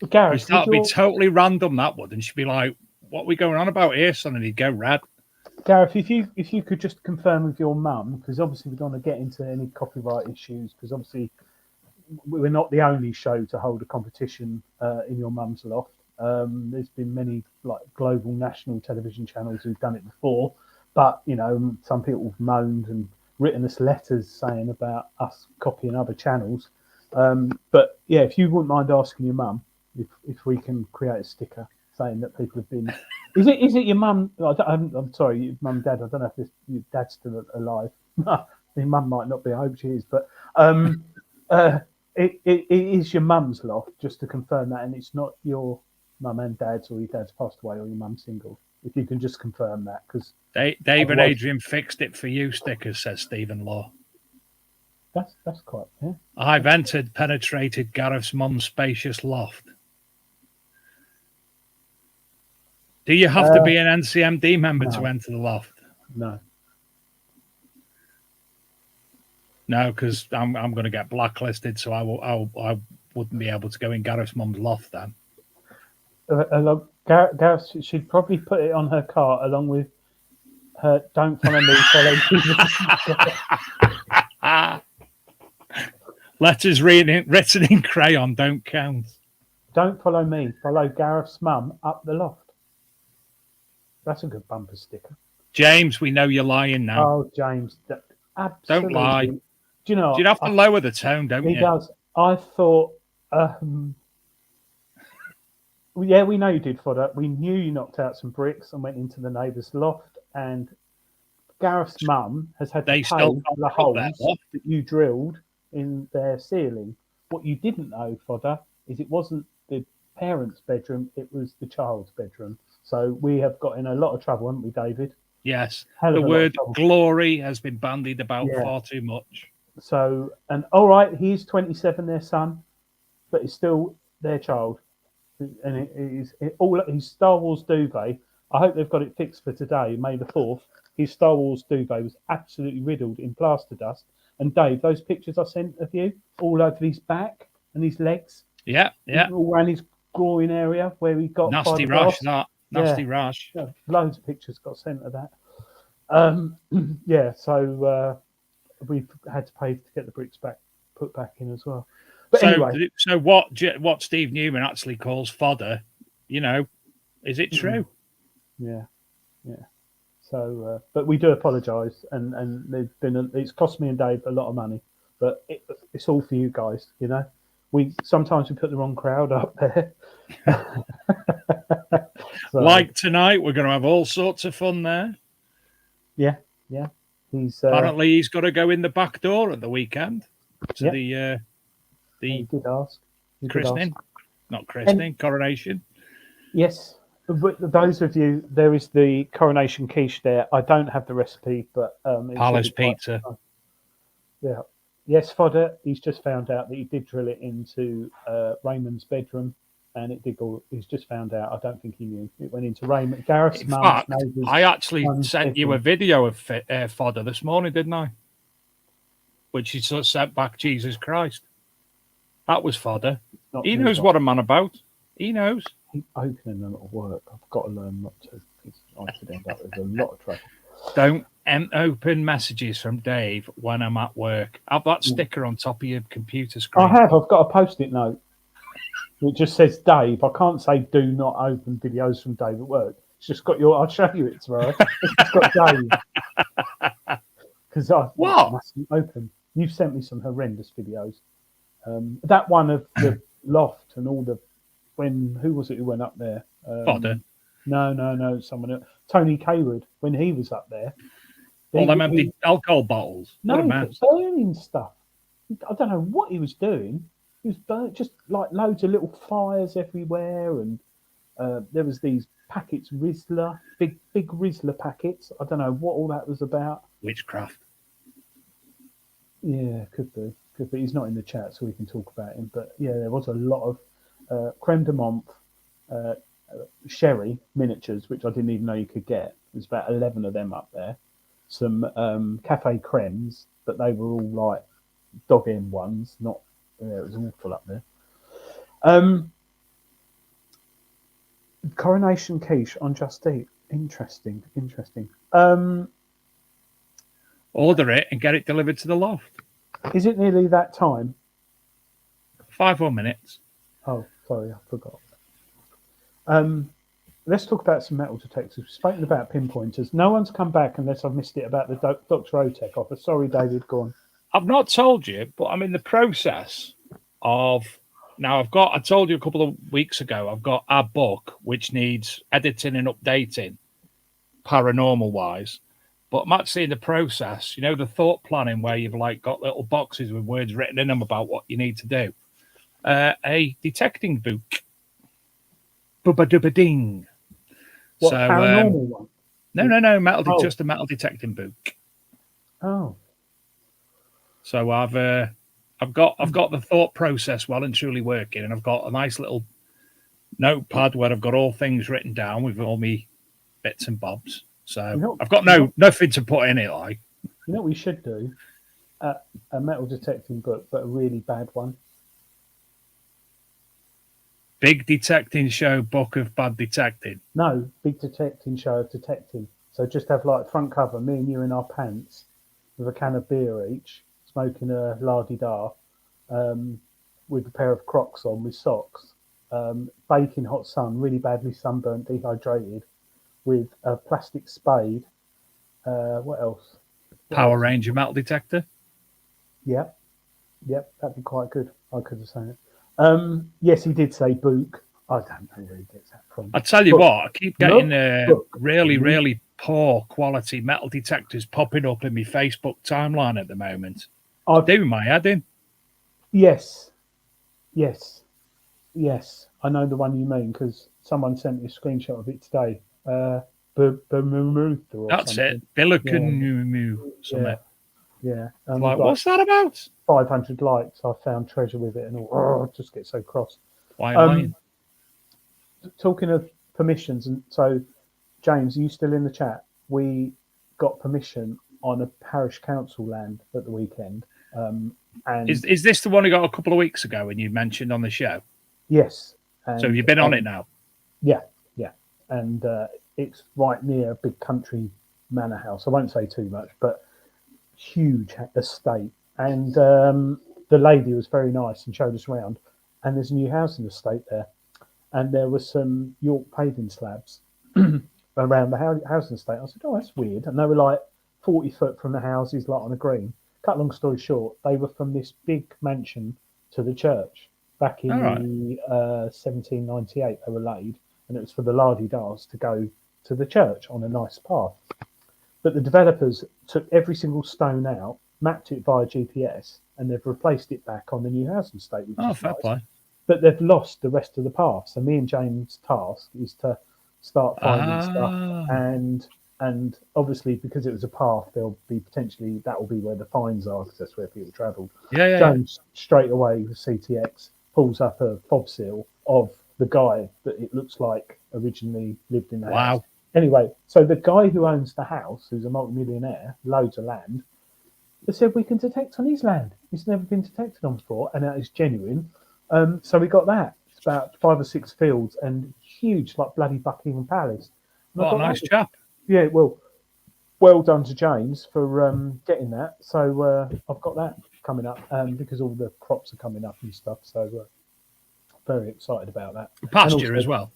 Gareth, that'd be totally random, that would, and she'd be like, "What are we going on about here, son?" And he'd go, "Rad." Gareth, if you could just confirm with your mum, because obviously we don't want to get into any copyright issues, because obviously we're not the only show to hold a competition in your mum's loft. There's been many like global national television channels who've done it before, but some people have moaned and written us letters saying about us copying other channels. But yeah, if you wouldn't mind asking your mum if we can create a sticker saying that people have been. Is it your mum? I'm sorry, your mum, dad. I don't know if your dad's still alive. Your mum might not be. I hope she is, but it is your mum's loft, just to confirm that, and it's not your mum and dad's, or your dad's passed away, or your mum's single. If you can just confirm that, because Dave and Adrian fixed it for you. Stickers, says Stephen Law. That's quite. Yeah. I've penetrated Gareth's mum's spacious loft. Do you have to be an NCMD member to enter the loft? No. No, because I'm going to get blacklisted, so I wouldn't be able to go in Gareth's mum's loft then. Gareth, she'd probably put it on her cart along with her "Don't follow me, follow you." Letters written in crayon don't count. Don't follow me, follow Gareth's mum up the loft. That's a good bumper sticker. James, we know you're lying now. Oh, James, absolutely. Don't lie. Do you know? You'd have to lower the tone, don't you? He does. I thought. Yeah, we know you did, Fodder. We knew you knocked out some bricks and went into the neighbour's loft. And Gareth's mum has had to pay for the holes that you drilled in their ceiling. What you didn't know, Fodder, is it wasn't the parents' bedroom; it was the child's bedroom. So we have got in a lot of trouble, haven't we, David? Yes. The word glory has been bandied about far too much. So, and all right, he's 27, their son, but it's still their child. And it is all his Star Wars duvet. I hope they've got it fixed for today, May the 4th. His Star Wars duvet was absolutely riddled in plaster dust. And Dave, those pictures I sent of you, all over his back and his legs. Yeah. All around his groin area where he got nasty rash. Nasty rash. Yeah, loads of pictures got sent of that. So we've had to pay to get the bricks put back in as well. But anyway, so what Steve Newman actually calls fodder, is it true? Yeah. So, but we do apologise, and it's cost me and Dave a lot of money, but it's all for you guys. Sometimes we put the wrong crowd up there. So, like tonight, we're going to have all sorts of fun there. Yeah. Apparently, he's got to go in the back door at the weekend to the he did ask. christening, not christening, coronation. Yes, but those of you, there is the coronation quiche there. I don't have the recipe, but Palace pizza. Yeah. Yes, Fodder. He's just found out that he did drill it into Raymond's bedroom. And it did go. He's just found out. I don't think he knew. It went into Raymond. Gareth's mum's neighbours. I actually sent you a video of fodder this morning, didn't I? Which he sort of sent back. Jesus Christ, that was fodder. He knows what I'm on about. He knows. He's opening them at work. I've got to learn not to. I could end up with a lot of trouble. Don't open messages from Dave when I'm at work. Have that sticker on top of your computer screen. I have. I've got a post-it note. It just says Dave. I can't say do not open videos from Dave at work. It's just got I'll show you it tomorrow. It's got Dave. Because I mustn't open. You've sent me some horrendous videos. That one of the loft and all the who was it who went up there? Fodder. No, someone else. Tony Kaywood, when he was up there. All them empty alcohol bottles. No, What a he man. kept burning stuff. I don't know what he was doing. He was just like loads of little fires everywhere, and there was these packets, Rizzler, big Rizzler packets. I don't know what all that was about. Witchcraft. Yeah, could be. He's not in the chat, so we can talk about him. But yeah, there was a lot of creme de menthe, sherry miniatures, which I didn't even know you could get. There's about 11 of them up there. Some cafe cremes, but they were all like dog end ones. Not, it was awful up there. Coronation quiche on Just Eat. Interesting. Order it and get it delivered to the loft. Is it nearly that time? 5 more minutes. Oh, sorry, I forgot. Let's talk about some metal detectors. We've spoken about pinpointers. No one's come back unless I've missed it about the Dr. Otech offer. Sorry, David, go on. I've not told you, but I'm in the process of... Now, I told you a couple of weeks ago, I've got a book which needs editing and updating, paranormal-wise. But I'm actually in the process, the thought planning where you've like got little boxes with words written in them about what you need to do. A detecting book. Bubba-dubba-ding. What, so, paranormal one? No, just a metal detecting book. Oh. So I've got the thought process well and truly working, and I've got a nice little notepad where I've got all things written down with all me bits and bobs. So I've got nothing to put in it. Like, you know what we should do? A metal detecting book, but a really bad one. Big detecting show, book of bad detecting. No, big detecting show of detecting. So just have like front cover, me and you in our pants with a can of beer each, smoking a la-di-da, with a pair of Crocs on with socks, baking hot sun, really badly sunburnt, dehydrated, with a plastic spade. What else? Power Ranger metal detector. Yep, that'd be quite good. I could have said it. Yes, he did say book. I don't know where he gets that from. I tell you what, I keep getting really poor quality metal detectors popping up in my Facebook timeline at the moment. I'm doing my head in. Yes. I know the one you mean because someone sent me a screenshot of it today. That's it. Billiken something. Yeah. Like, what's that about? 500 likes. I found treasure with it and all. Oh, I just get so cross. Why lying? Talking of permissions, and so James, are you still in the chat? We got permission on a parish council land at the weekend. And is this the one we got a couple of weeks ago when you mentioned on the show? Yes. So you've been on it now? Yeah. And it's right near a big country manor house. I won't say too much, but huge estate. And the lady was very nice and showed us around. And there's a new housing estate there. And there were some York paving slabs around the housing estate. I said, oh, that's weird. And they were like 40 foot from the houses, like on a green. Cut long story short, they were from this big mansion to the church. Back in 1798, they were laid. And it was for the la-di-das to go to the church on a nice path. But the developers took every single stone out, mapped it via GPS, and they've replaced it back on the new housing estate. Oh, fair play. But they've lost the rest of the path. So me and James' task is to start finding stuff, and obviously because it was a path, there'll be potentially that will be where the fines are because that's where people travelled. James straight away with CTX pulls up a fob seal of the guy that it looks like originally lived in the house. Anyway, so the guy who owns the house, who's a multimillionaire, loads of land, they said we can detect on his land. It's never been detected on before, and that is genuine. So we got that. It's about 5 or 6 fields and huge, like bloody Buckingham Palace. What a nice chap. Yeah, well done to James for getting that. So I've got that coming up because all the crops are coming up and stuff. So very excited about that. Pasture as well.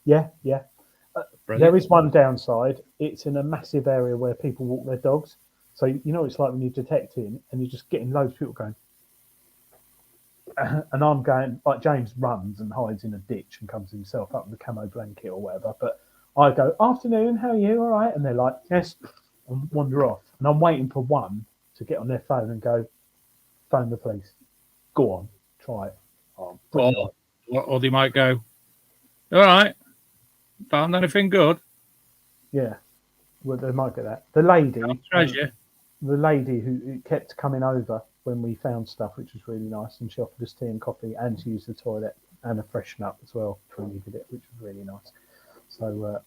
Yeah. There is one downside. It's in a massive area where people walk their dogs. So you know it's like when you're detecting and you're just getting loads of people going, and I'm going like James runs and hides in a ditch and comes himself up with a camo blanket or whatever. But I go, afternoon, how are you? All right, and they're like, yes, and wander off. And I'm waiting for one to get on their phone and go, phone the police. Go on, try it. Oh, or they might go, all right, found anything good? Yeah, well, they might get that. The lady, Treasure. the lady who kept coming over when we found stuff, which was really nice, and she offered us tea and coffee, and she used the toilet and a freshen up as well when we did it, which was really nice. So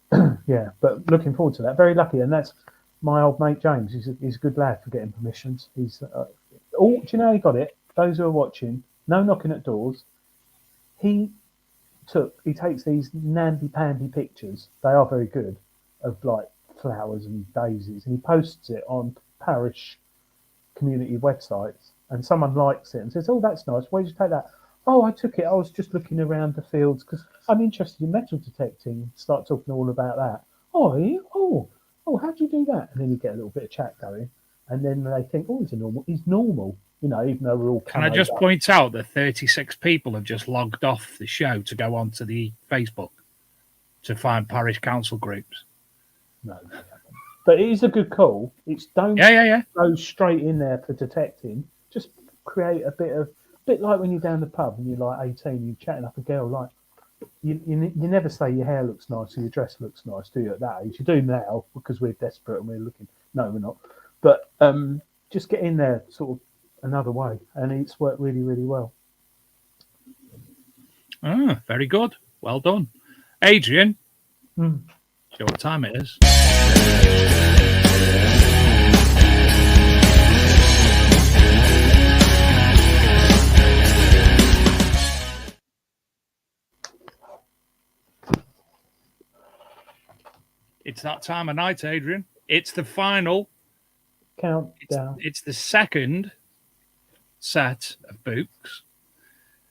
yeah, but looking forward to that. Very lucky, and that's my old mate James. He's a good lad for getting permissions. He's do you know how he got it? Those who are watching, no knocking at doors. He takes these namby-pamby pictures. They are very good of like flowers and daisies, and he posts it on parish community websites, and someone likes it and says, "Oh, that's nice. Where did you take that?" "Oh, I took it. I was just looking around the fields because I'm interested in metal detecting." Start talking all about that. "Oh, are you? Oh, how do you do that?" And then you get a little bit of chat going, and then they think, "Oh, he's normal." You know, even though we're all. Can I just point out that 36 people have just logged off the show to go onto the Facebook to find parish council groups? No, they haven't. But it is a good call. It's don't go straight in there for detecting. Just create a bit like when you're down the pub and you're like 18, you're chatting up a girl. Like you never say your hair looks nice or your dress looks nice, do you? At that age, you do now because we're desperate and we're looking. No, we're not. But just get in there, sort of another way, and it's worked really, really well. Ah, very good. Well done, Adrian. Mm. Do you know what time it is? It's that time of night, Adrian. It's the final Countdown. It's the second set of books.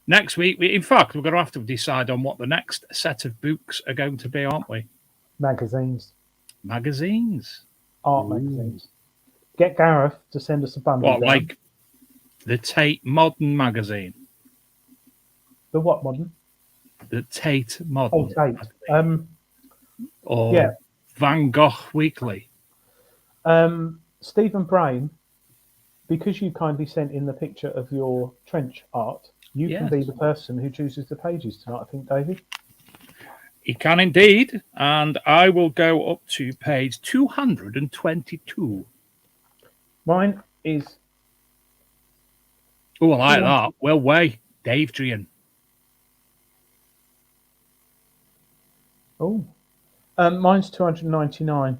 Next week, in fact, we're going to have to decide on what the next set of books are going to be, aren't we? Magazines. Art magazines. Get Gareth to send us a bundle. What, like the Tate Modern magazine? The what modern? The Tate Modern. Oh, Tate. Or Van Gogh Weekly. Stephen Brain, because you kindly sent in the picture of your trench art, you can be the person who chooses the pages tonight, I think, David. He can indeed, and I will go up to page 222. Mine is... Oh, I like that. Well, way, Adrian. Oh. Mine's 299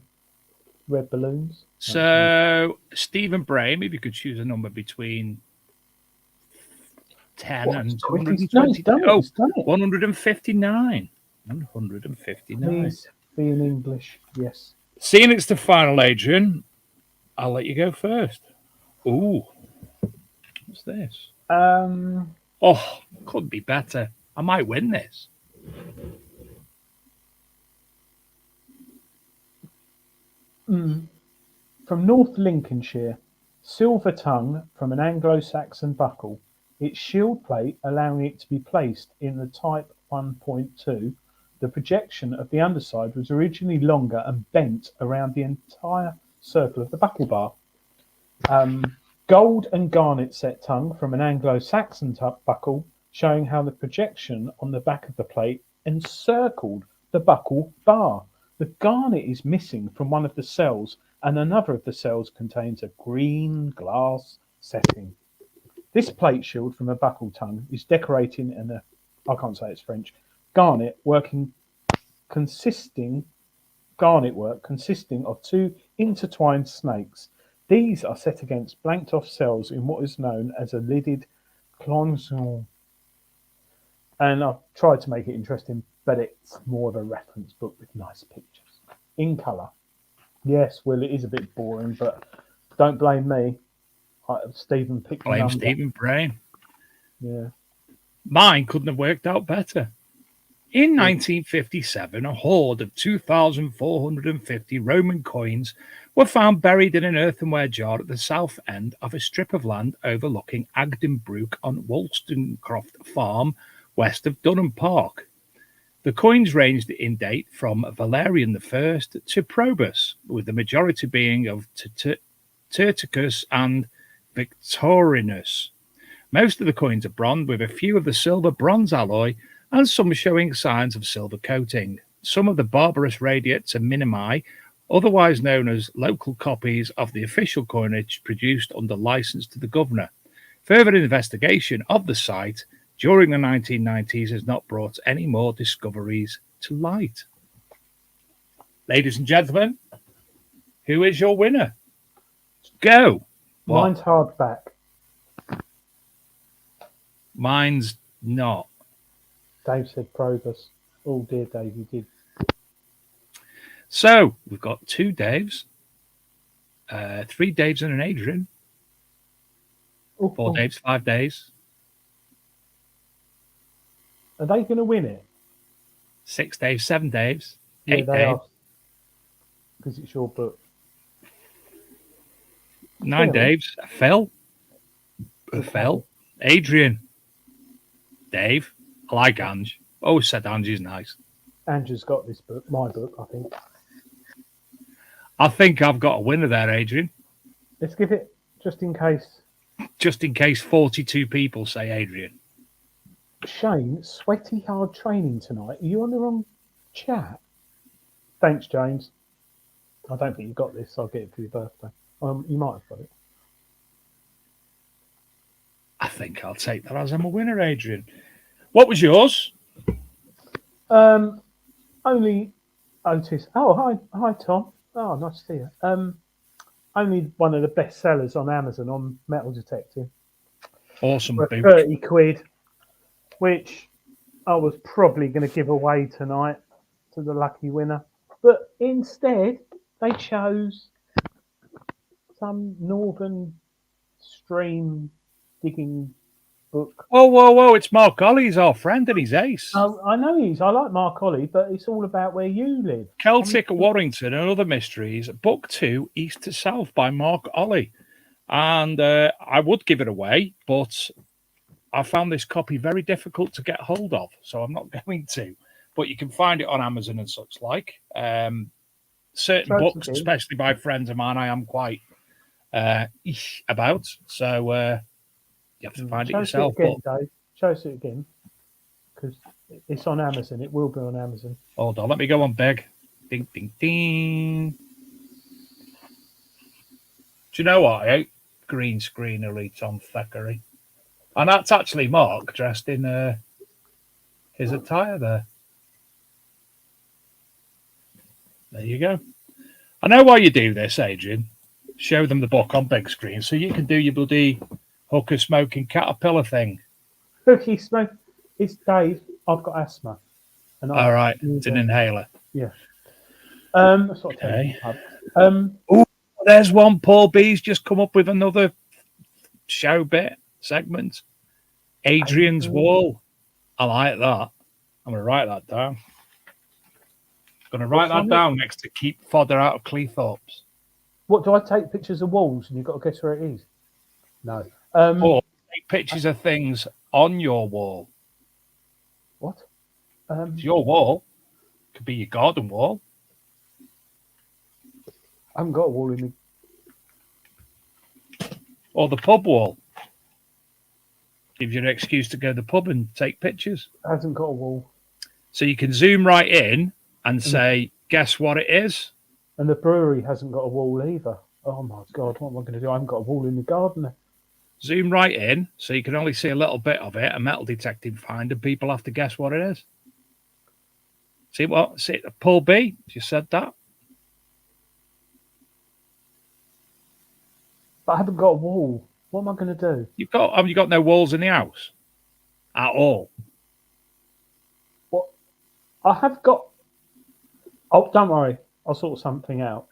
red balloons. So, Stephen Brame, if you could choose a number between 10 and 220. No, 159. 159. Please be in English, yes. Seeing it's the final, Adrian, I'll let you go first. Ooh. What's this? Oh, could be better. I might win this. From North Lincolnshire, silver tongue from an Anglo-Saxon buckle, its shield plate allowing it to be placed in the Type 1.2. The projection of the underside was originally longer and bent around the entire circle of the buckle bar. Gold and garnet set tongue from an Anglo-Saxon buckle, showing how the projection on the back of the plate encircled the buckle bar. The garnet is missing from one of the cells, and another of the cells contains a green glass setting. This plate shield from a buckle tongue is decorating in a, I can't say it's French, garnet work consisting of two intertwined snakes. These are set against blanked off cells in what is known as a lidded cloison. And I've tried to make it interesting, but it's more of a reference book with nice pictures in colour. Yes, well, it is a bit boring, but don't blame me. Stephen picked the number. Stephen Brain. Yeah. Mine couldn't have worked out better. In 1957, a hoard of 2,450 Roman coins were found buried in an earthenware jar at the south end of a strip of land overlooking Agden Brook on Wollstonecroft Farm, west of Dunham Park. The coins ranged in date from Valerian I to Probus, with the majority being of Terticus and Victorinus. Most of the coins are bronze, with a few of the silver-bronze alloy and some showing signs of silver coating. Some of the barbarous radiates are minimi, otherwise known as local copies of the official coinage produced under license to the governor. Further investigation of the site during the 1990s has not brought any more discoveries to light. Ladies and gentlemen, who is your winner? Go. Mine's hardback. Mine's not. Dave said Probus. Oh dear, Dave, you did. So we've got 2 Daves, 3 Daves and an Adrian, 4 Daves, 5 days. Are they going to win it? 6 Daves, 7 Daves, 8 they Daves, are, because it's your book. 9 Daves, Phil, Adrian, Dave. I like Ange. Always said Ange's nice. Andrew's got this book, my book, I think. I think I've got a winner there, Adrian. Let's give it just in case. Just in case 42 people say Adrian. Shane, sweaty hard training tonight. Are you on the wrong chat? Thanks, James. I don't think you got this. I'll get it for your birthday. You might have got it. I think I'll take that as I'm a winner, Adrian. What was yours? Only Otis. Oh, hi, Tom. Oh, nice to see you. Only one of the best sellers on Amazon on metal detecting. Awesome. For 30 quid, which I was probably going to give away tonight to the lucky winner. But instead, they chose some Northern Stream digging book. Whoa. It's Mark Ollie's our friend and he's ace. I know I like Mark Ollie, but it's all about where you live. Celtic Warrington and Other Mysteries, Book 2, East to South by Mark Ollie. And I would give it away, but I found this copy very difficult to get hold of, so I'm not going to. But you can find it on Amazon and such like. Certain books, especially by friends of mine, I am quite about. So you have to find it yourself. Dave. Show us it again, because it's on Amazon. It will be on Amazon. Hold on, let me go on big. Ding, ding, ding. Do you know what? I hate green screen elites on Thackeray. And that's actually Mark dressed in his attire there. There you go. I know why you do this, Adrian. Show them the book on big screen so you can do your bloody hooker smoking caterpillar thing. Hooky smoke. It's Dave. I've got asthma. And all right, it's an inhaler. Yeah. That's what okay. Oh, there's one. Paul B's just come up with another show bit segment. Adrian's Wall. I like that. I'm going to write that down. Going to write that down next to Keep Fodder Out of Cleethorpes. What, do I take pictures of walls and you've got to guess where it is? No. Or take pictures of things on your wall. What? It's your wall. Could be your garden wall. I haven't got a wall in me. Or the pub wall. Gives you an excuse to go to the pub and take pictures. It hasn't got a wall. So you can zoom right in and say, guess what it is? And the brewery hasn't got a wall either. Oh my God, what am I going to do? I haven't got a wall in the garden. Zoom right in so you can only see a little bit of it. A metal detecting find, and people have to guess what it is. See what? See, Paul B, you said that. But I haven't got a wall. What am I going to do? Have you got no walls in the house at all? What? I have got. Oh, don't worry. I'll sort something out.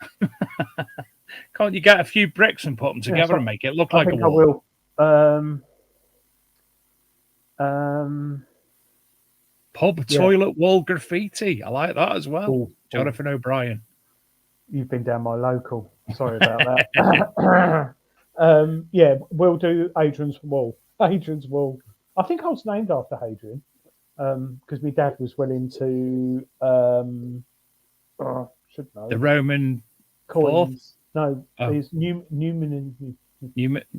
Can't you get a few bricks and put them together and make it look like a wall? I will. Pub toilet wall graffiti. I like that as well. Ooh, Jonathan O'Brien. You've been down my local. Sorry about that. Yeah, we'll do Adrian's wall. Adrian's wall. I think I was named after Adrian because my dad was well into should know The Roman fourth. coins. No, Oh. these Newman Newman, Newman.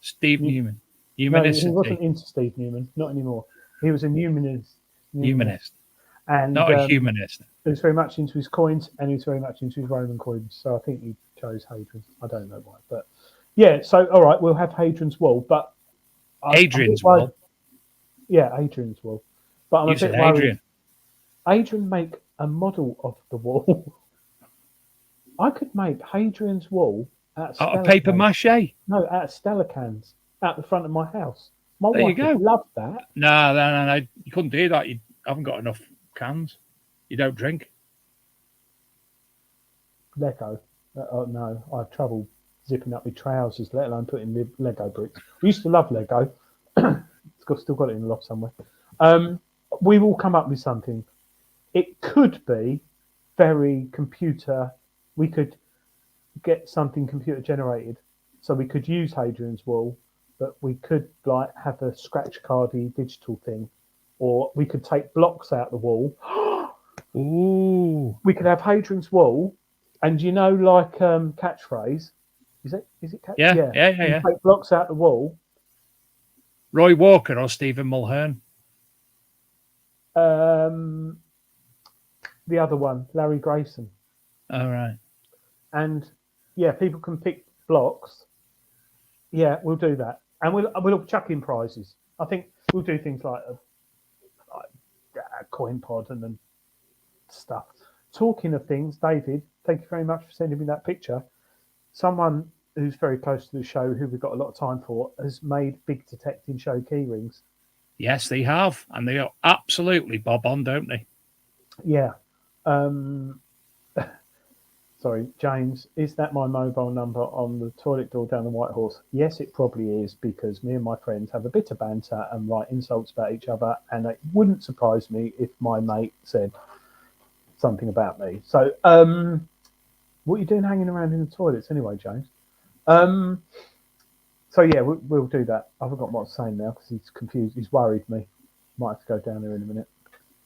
Steve Newman. No, he Humanicity. wasn't into Steve Newman, not anymore. He was a Newmanist. Humanist. And Not a humanist. he was very much into his coins and he was very much into his Roman coins. So I think he chose Hadrian. I don't know why. But yeah, so all right, we'll have Hadrian's Wall. But Adrian's Wall. Yeah, Adrian's Wall. But I'm You a said bit worried. Adrian. Adrian make a model of the wall. I could make Hadrian's Wall out of Out of paper mache. No, out of Stella cans out the front of my house. My There you wife go. would love that. No. You couldn't do that. You haven't got enough cans. You don't drink. Lego. Oh no, I have trouble zipping up my trousers, let alone putting Lego bricks. We used to love Lego. Still got it in the loft somewhere. We will come up with something. It could be very computer. We could get something computer generated, so we could use Hadrian's Wall, but we could like have a scratch cardy digital thing, or we could take blocks out the wall. Ooh. We could have Hadrian's Wall, and like catchphrase. Is it catch? Yeah. You take blocks out the wall. Roy Walker or Stephen Mulhern? The other one, Larry Grayson. All right. And yeah, people can pick blocks. Yeah, we'll do that, and we'll chuck in prizes. I think we'll do things like a coin pod and then stuff. Talking of things, David, thank you very much for sending me that picture. Someone who's very close to the show, who we've got a lot of time for, has made big detecting show key rings. Yes, they have, and they are absolutely bob on, don't they? Yeah. Sorry, James, is that my mobile number on the toilet door down the White Horse? Yes, it probably is, because me and my friends have a bit of banter and write insults about each other, and it wouldn't surprise me if my mate said something about me. So, what are you doing hanging around in the toilets anyway, James? So yeah, we'll do that. I've forgotten what I was saying now because he's confused. He's worried me. Might have to go down there in a minute.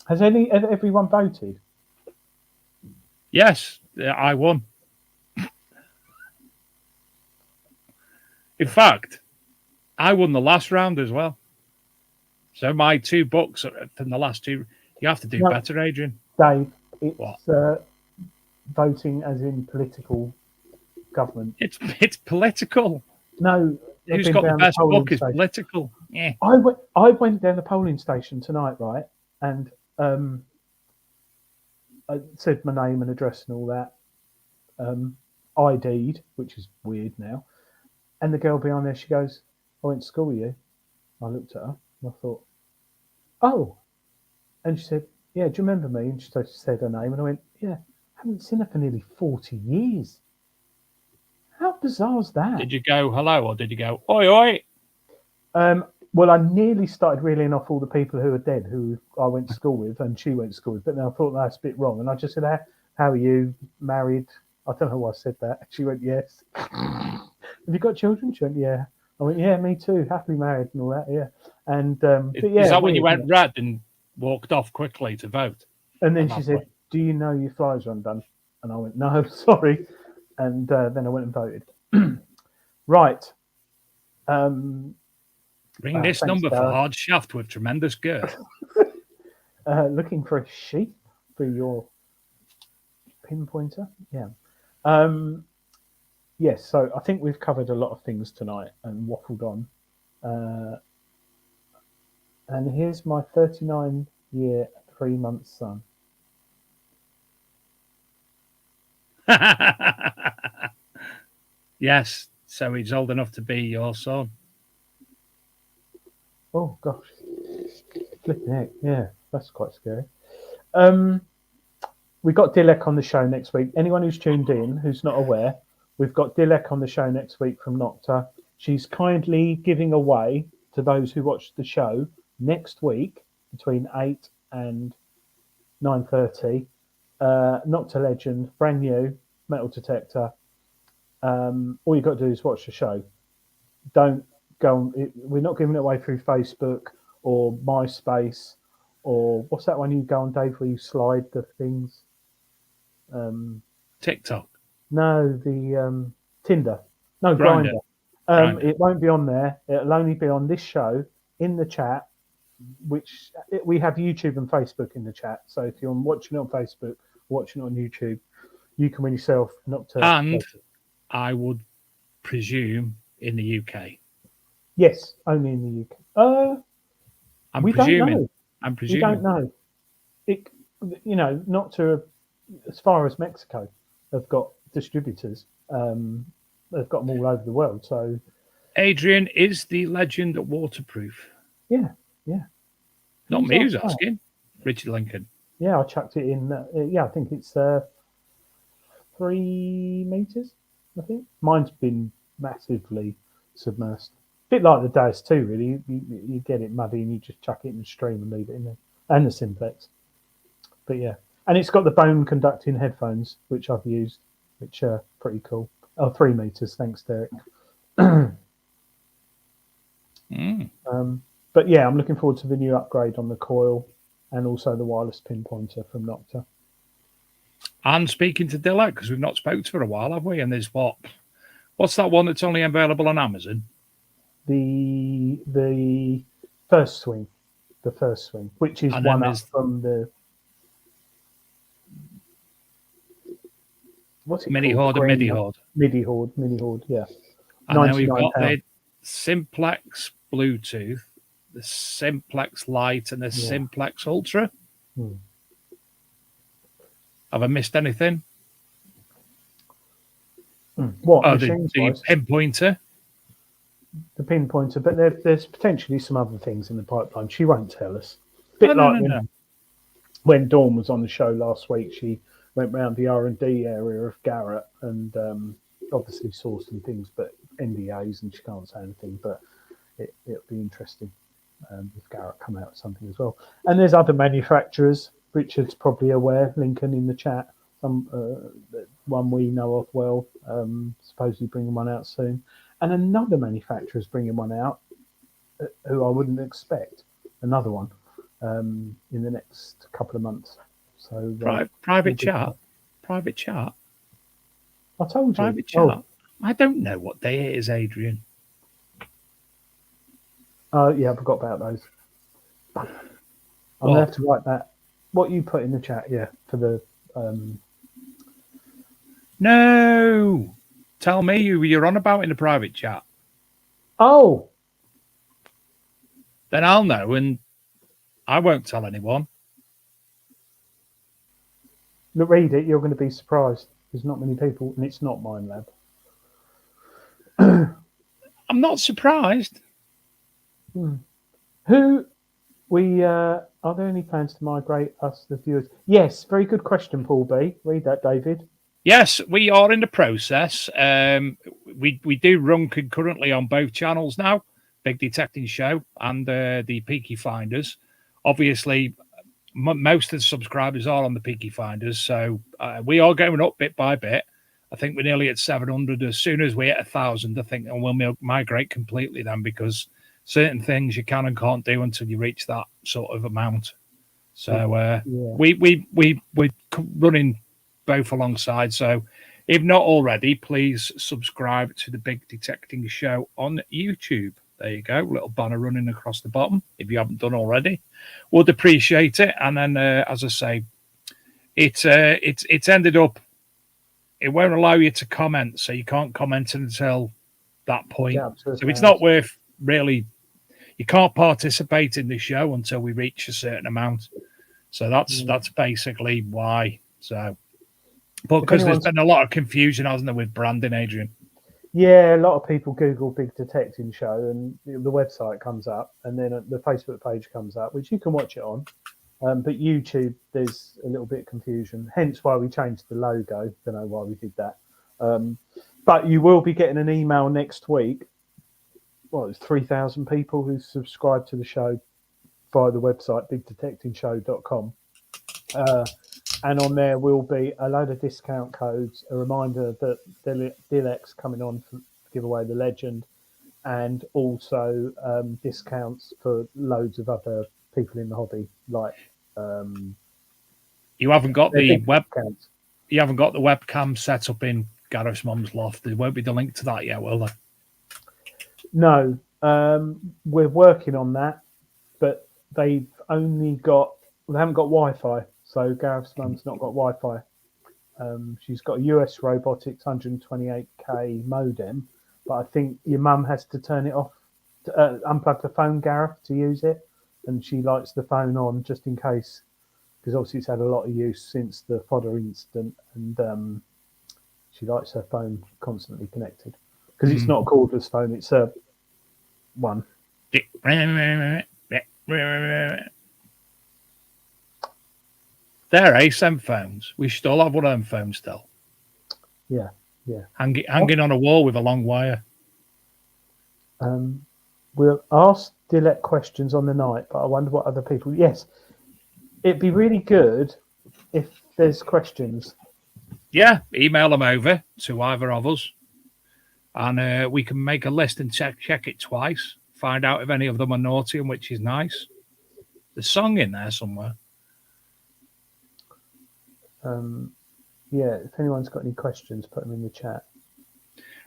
Has everyone voted? Yes, I won. In fact, I won the last round as well. So my 2 books from the last 2. You have to do better, Adrian. Dave, it's voting as in political government. It's political. No. Who's got the best book is political. Yeah. I went down the polling station tonight, right? And I said my name and address and all that. ID'd, which is weird now. And the girl behind there, she goes, I went to school with you. I looked at her and I thought, oh. And she said, yeah, do you remember me? And she said her name. And I went, yeah, I haven't seen her for nearly 40 years. How bizarre is that? Did you go hello or did you go oi oi? Well, I nearly started reeling off all the people who are dead, who I went to school with, and she went to school with. But then I thought that's a bit wrong, and I just said, "How are you? Married?" I don't know why I said that. She went, "Yes." Have you got children? She went, "Yeah." I went, "Yeah, me too. Happily married and all that." Yeah. And is that when you went red and walked off quickly to vote? And then she said, "Do you know your flyers are undone?" And I went, "No, sorry." And then I went and voted. Right. Ring this number for hard shaft with tremendous girth. Looking for a sheep for your pinpointer? Yeah. Yes, so I think we've covered a lot of things tonight and waffled on. And here's my 39-year, 3-month son. Yes, so he's old enough to be your son. Oh gosh, flipping heck, yeah, that's quite scary. We've got Dilek on the show next week. Anyone who's tuned in who's not aware, we've got Dilek on the show next week from Nocta. She's kindly giving away to those who watch the show next week between 8 and 9:30 Nocta Legend, brand new metal detector. All you've got to do is watch the show. Don't go on. We're not giving it away through Facebook or MySpace or what's that one you go on, Dave, where you slide the things? TikTok. No, the Tinder. No, Grindr. Grindr. It won't be on there. It'll only be on this show in the chat, which we have YouTube and Facebook in the chat. So if you're watching it on Facebook, watching it on YouTube, you can win yourself Nocta. And I would presume in the UK. Yes, only in the UK. I'm we presuming. Don't know. I'm presuming. We don't know. It, Nocta, as far as Mexico, have got distributors. They've got them all over the world. So, Adrian, is the legend waterproof? Yeah. Not me who's asking. Richard Lincoln. Yeah, I chucked it in. I think it's 3 meters. I think mine's been massively submersed. A bit like the DAS too, really. You get it muddy and you just chuck it in the stream and leave it in there, and the Simplex. But yeah, and it's got the bone conducting headphones, which I've used, which are pretty cool. Oh, 3 meters. Thanks, Derek. But yeah, I'm looking forward to the new upgrade on the coil and also the wireless pinpointer from Nocta. And speaking to Dilla, because we've not spoken to her for a while, have we? And there's what's that one that's only available on Amazon? The first swing, which is one up from the what's it Mini called? Horde and MIDI Horde. Mini Horde, yeah. And then we've got the Simplex Bluetooth, the Simplex Lite, and the Simplex Ultra. Have I missed anything? What? Oh, the pinpointer. The pinpointer, but there's potentially some other things in the pipeline. She won't tell us. When Dawn was on the show last week, she went round the R&D area of Garrett and obviously saw some things, but NDAs, and she can't say anything. But it'll be interesting if Garrett come out with something as well. And there's other manufacturers. Richard's probably aware. Lincoln in the chat. One we know of well. Supposedly bringing one out soon. And another manufacturer's bringing one out, who I wouldn't expect. Another one in the next couple of months. So private chat. I told you. Private chat. I don't know what day it is, Adrian. Yeah, I forgot about those. I'm gonna have to write that. What you put in the chat, for the. No. Tell me who you're on about in the private chat. Oh. Then I'll know, and I won't tell anyone. Look, read it. You're going to be surprised. There's not many people, and it's not Mind Lab. I'm not surprised. Who we are there any plans to migrate us, the viewers? Yes, very good question, Paul B. Read that, David. Yes, we are in the process. We do run concurrently on both channels now, Big Detecting Show and the Peaky Finders. Obviously, most of the subscribers are on the Peaky Finders, so we are going up bit by bit. I think we're nearly at 700. As soon as we hit 1,000, I think we'll migrate completely then, because certain things you can and can't do until you reach that sort of amount. So we're running both alongside. So if not already, please subscribe to the Big Detecting Show on YouTube. There you go, little banner running across the bottom. If you haven't done already, would appreciate it. And then, as I say, it's ended up. It won't allow you to comment, so you can't comment until that point. Yeah, so it's not worth really. You can't participate in the show until we reach a certain amount. So that's basically why. So. But because there's been a lot of confusion, hasn't there, with branding, Adrian? Yeah, a lot of people Google Big Detecting Show and the website comes up, and then the Facebook page comes up, which you can watch it on. But YouTube, there's a little bit of confusion, hence why we changed the logo. Don't know why we did that. But you will be getting an email next week. Well, it's 3,000 people who subscribe to the show via the website, bigdetectingshow.com. And on there will be a load of discount codes, a reminder that Dilex coming on to give away the legend, and also discounts for loads of other people in the hobby, like You haven't got the discounts. You haven't got the webcam set up in Gareth's mum's loft. There won't be the link to that yet, will there? No, we're working on that, but they haven't got Wi-Fi, so Gareth's mum's not got Wi-Fi. She's got a US Robotics 128K modem, but I think your mum has to turn it off, unplug the phone, Gareth, to use it, and she likes the phone on just in case, because obviously it's had a lot of use since the fodder incident, and she likes her phone constantly connected because it's not a cordless phone; it's a one. They're ASM phones. We should all have one of them phones still. Yeah. Hanging on a wall with a long wire. We'll ask Dilek questions on the night, but I wonder what other people. Yes, it'd be really good if there's questions. Yeah, email them over to either of us, and we can make a list and check it twice. Find out if any of them are naughty and which is nice. There's a song in there somewhere. Yeah, if anyone's got any questions, put them in the chat.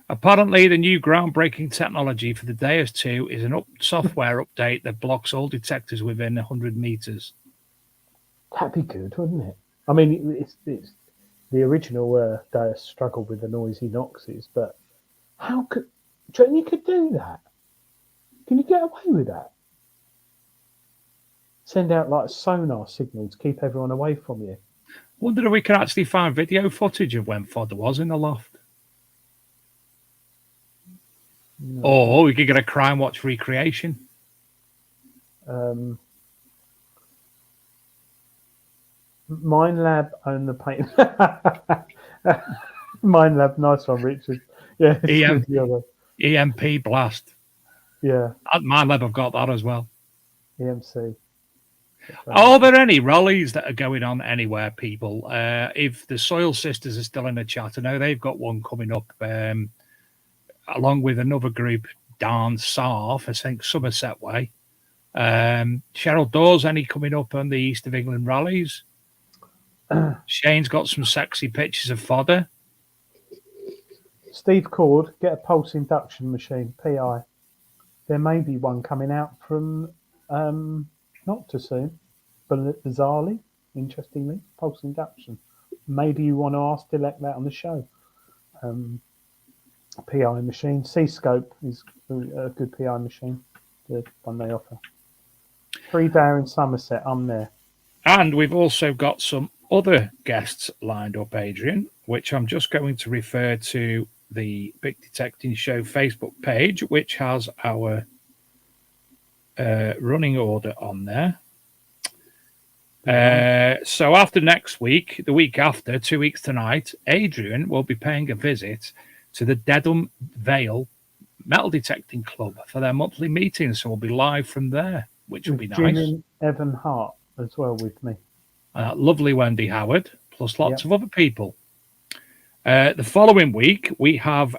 Apparently, the new groundbreaking technology for the Deus 2 is an software update that blocks all detectors within 100 meters. That'd be good, wouldn't it? I mean, it's the original Deus struggled with the noisy Noxes, but do you reckon you could do that? Can you get away with that? Send out like sonar signals to keep everyone away from you. Wonder if we can actually find video footage of when fodder was in the loft. No. Or we could get a Crime Watch recreation. Mine Lab own the paint. Mine Lab, nice one, Richard. Yeah, EMP blast. Yeah. At Mine Lab, I've got that as well. EMC. Are there any rallies that are going on anywhere, people? If the Soil Sisters are still in the chat, I know they've got one coming up along with another group down south, I think Somerset way. Cheryl Dawes, any coming up on the East of England rallies? Shane's got some sexy pictures of fodder. Steve Cord, get a pulse induction machine, PI. There may be one coming out from not too soon, but bizarrely, interestingly, pulse induction. Maybe you want to ask Dilek that on the show. PI machine. C-Scope is a good PI machine, the one they offer. 3-day in Somerset, I'm there. And we've also got some other guests lined up, Adrian, which I'm just going to refer to the Big Detecting Show Facebook page, which has our running order on there. So after next week, the week after, 2 weeks tonight, Adrian will be paying a visit to the Dedham Vale Metal Detecting Club for their monthly meeting. So we'll be live from there, which will be nice. Jim Evan Hart as well with me. Lovely Wendy Howard, plus lots of other people. The following week, we have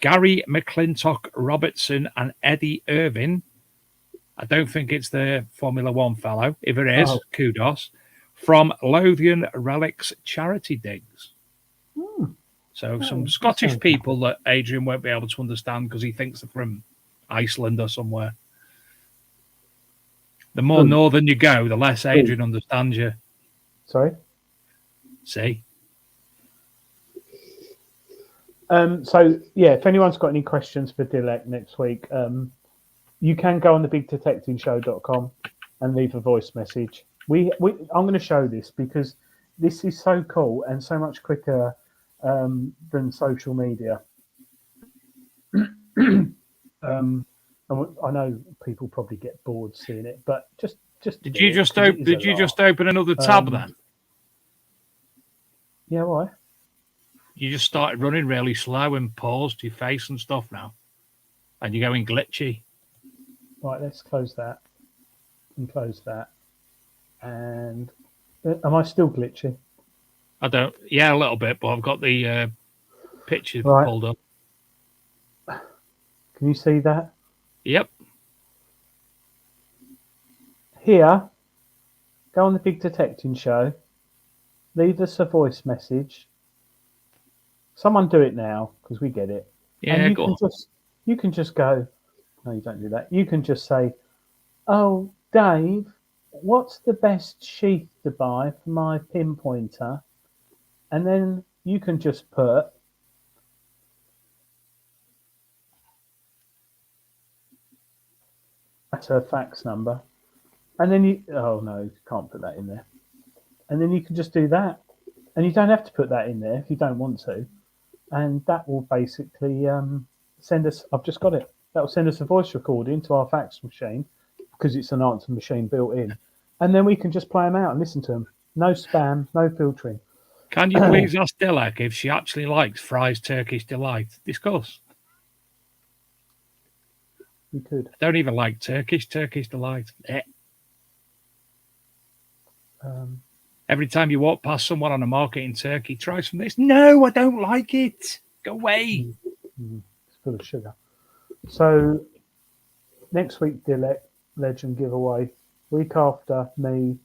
Gary McClintock Robertson and Eddie Irvin. I don't think it's the Formula One fellow. If it is, kudos. From Lothian Relics Charity Digs. So some Scottish people that Adrian won't be able to understand because he thinks they're from Iceland or somewhere. The more northern you go, the less Adrian understands you. Sorry? See? So, yeah, if anyone's got any questions for Dilek next week, you can go on the bigdetectingshow.com and leave a voice message. I'm going to show this because this is so cool and so much quicker than social media. And I know people probably get bored seeing it, but just did you just open another tab then? Yeah, why? You just started running really slow and paused your face and stuff now, and you're going glitchy. Right, let's close that and close that. And am I still glitchy? I don't. Yeah, a little bit, but I've got the picture Right. pulled up. Can you see that? Yep. Here, go on the Big Detecting Show. Leave us a voice message. Someone do it now because we get it. Yeah, And go on. you can just go. No, you don't do that. You can just say, "Oh, Dave, what's the best sheath to buy for my pinpointer?" And then you can just put that's her fax number. And then oh no, you can't put that in there. And then you can just do that. And you don't have to put that in there if you don't want to. And that will basically send us, I've just got it. That will send us a voice recording to our fax machine because it's an answer machine built in. And then we can just play them out and listen to them. No spam, no filtering. Can you please ask Dilek if she actually likes Fry's Turkish Delight? Discuss. You could. I don't even like Turkish Delight. Every time you walk past someone on a market in Turkey, try some of this. No, I don't like it. Go away. It's full of sugar. So next week, Dilek Legend giveaway. Week after, me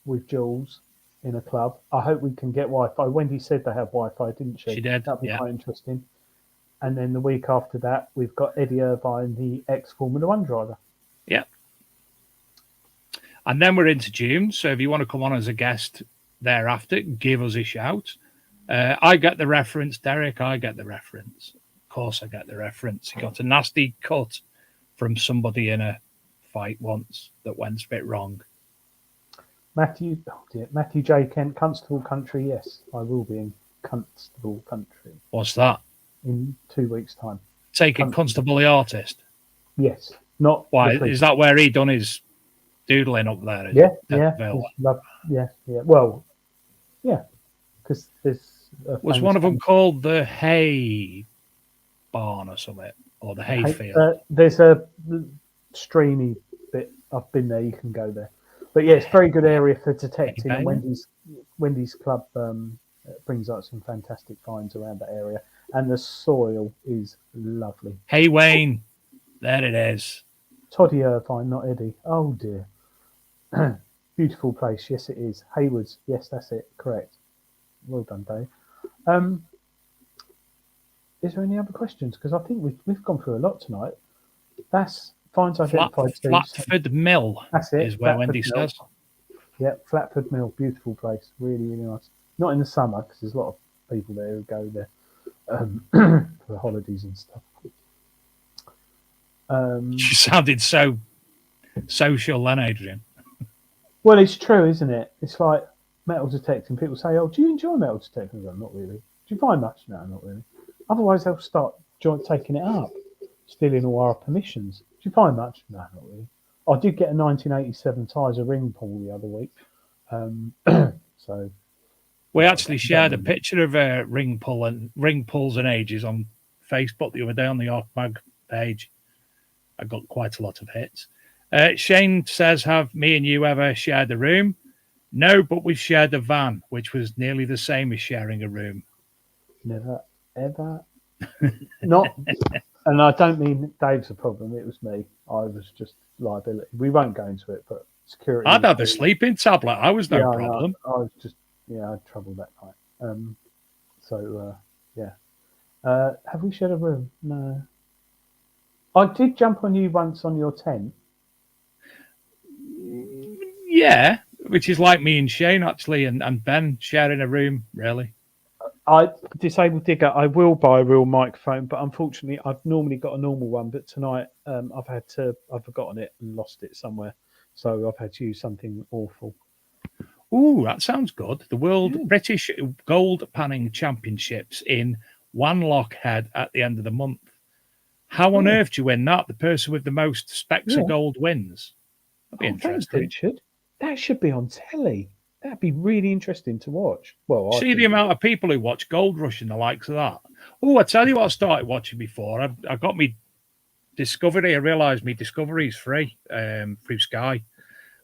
with Jules in a club. I hope we can get Wi-Fi. Wendy said they have Wi-Fi, didn't she? She did. That'd be yeah. quite interesting. And then the week after that, we've got Eddie Irvine, the ex-Formula One driver. Yeah. And then we're into June. So if you want to come on as a guest thereafter, give us a shout. I get the reference, Derek. I get the reference. Of course, I get the reference. He got a nasty cut from somebody in a fight once that went a bit wrong. Matthew J. Kent, Constable Country. Yes, I will be in Constable Country. What's that? In 2 weeks' time. Taking Constable the artist? Yes. Not why? Is that where he done his doodling up there? Yeah. Well, yeah. Because there's was one of them called the Hay Barn or something, or the Hayfield? There's a streamy bit. I've been there. You can go there. But yeah, it's a very good area for detecting. And Wendy's club brings out some fantastic finds around that area. And the soil is lovely. Hey, Wayne. There it is. Toddy Irvine, not Eddie. Oh, dear. Beautiful place. Yes, it is. Haywoods. Yes, that's it. Correct. Well done, Dave. Is there any other questions? Because I think we've gone through a lot tonight. That's finds identified. Flatford Mill. That's it. Is where Flatford Wendy Mill. Says. Yeah, Flatford Mill. Beautiful place. Really, really nice. Not in the summer because there's a lot of people there who go there for holidays and stuff. You sounded so social then, Adrian. Well, it's true, isn't it? It's like metal detecting. People say, "Oh, do you enjoy metal detecting?" I go, "Not really." Do you find much? No, not really. Otherwise, they'll start taking it up, stealing all our permissions. Do you find much? No, not really. I did get a 1987 Tizer ring pull the other week. So we actually shared a picture of a ring pulls and ages on Facebook the other day on the ArcMag page. I got quite a lot of hits. Shane says, have me and you ever shared a room? No, but we've shared a van, which was nearly the same as sharing a room. Never, ever. Not, and I don't mean Dave's a problem. It was me. I was just liability. We won't go into it, but security. I'd have a sleeping tablet. I was no problem. I was just, I had trouble that night. Yeah. Have we shared a room? No. I did jump on you once on your tent. Yeah, which is like me and Shane, actually, and Ben sharing a room, really. Disabled Digger, I will buy a real microphone, but unfortunately, I've normally got a normal one. But tonight, I've forgotten it and lost it somewhere. So I've had to use something awful. Ooh, that sounds good. The British Gold Panning Championships in Wanlockhead at the end of the month. How on earth do you win that? The person with the most specks of gold wins. That'd be interesting. Thanks, Richard. That should be on telly. That'd be really interesting to watch. Well, see the amount of people who watch Gold Rush and the likes of that. Oh, I tell you what I started watching before. I got me Discovery. I realised me Discovery is free through Sky.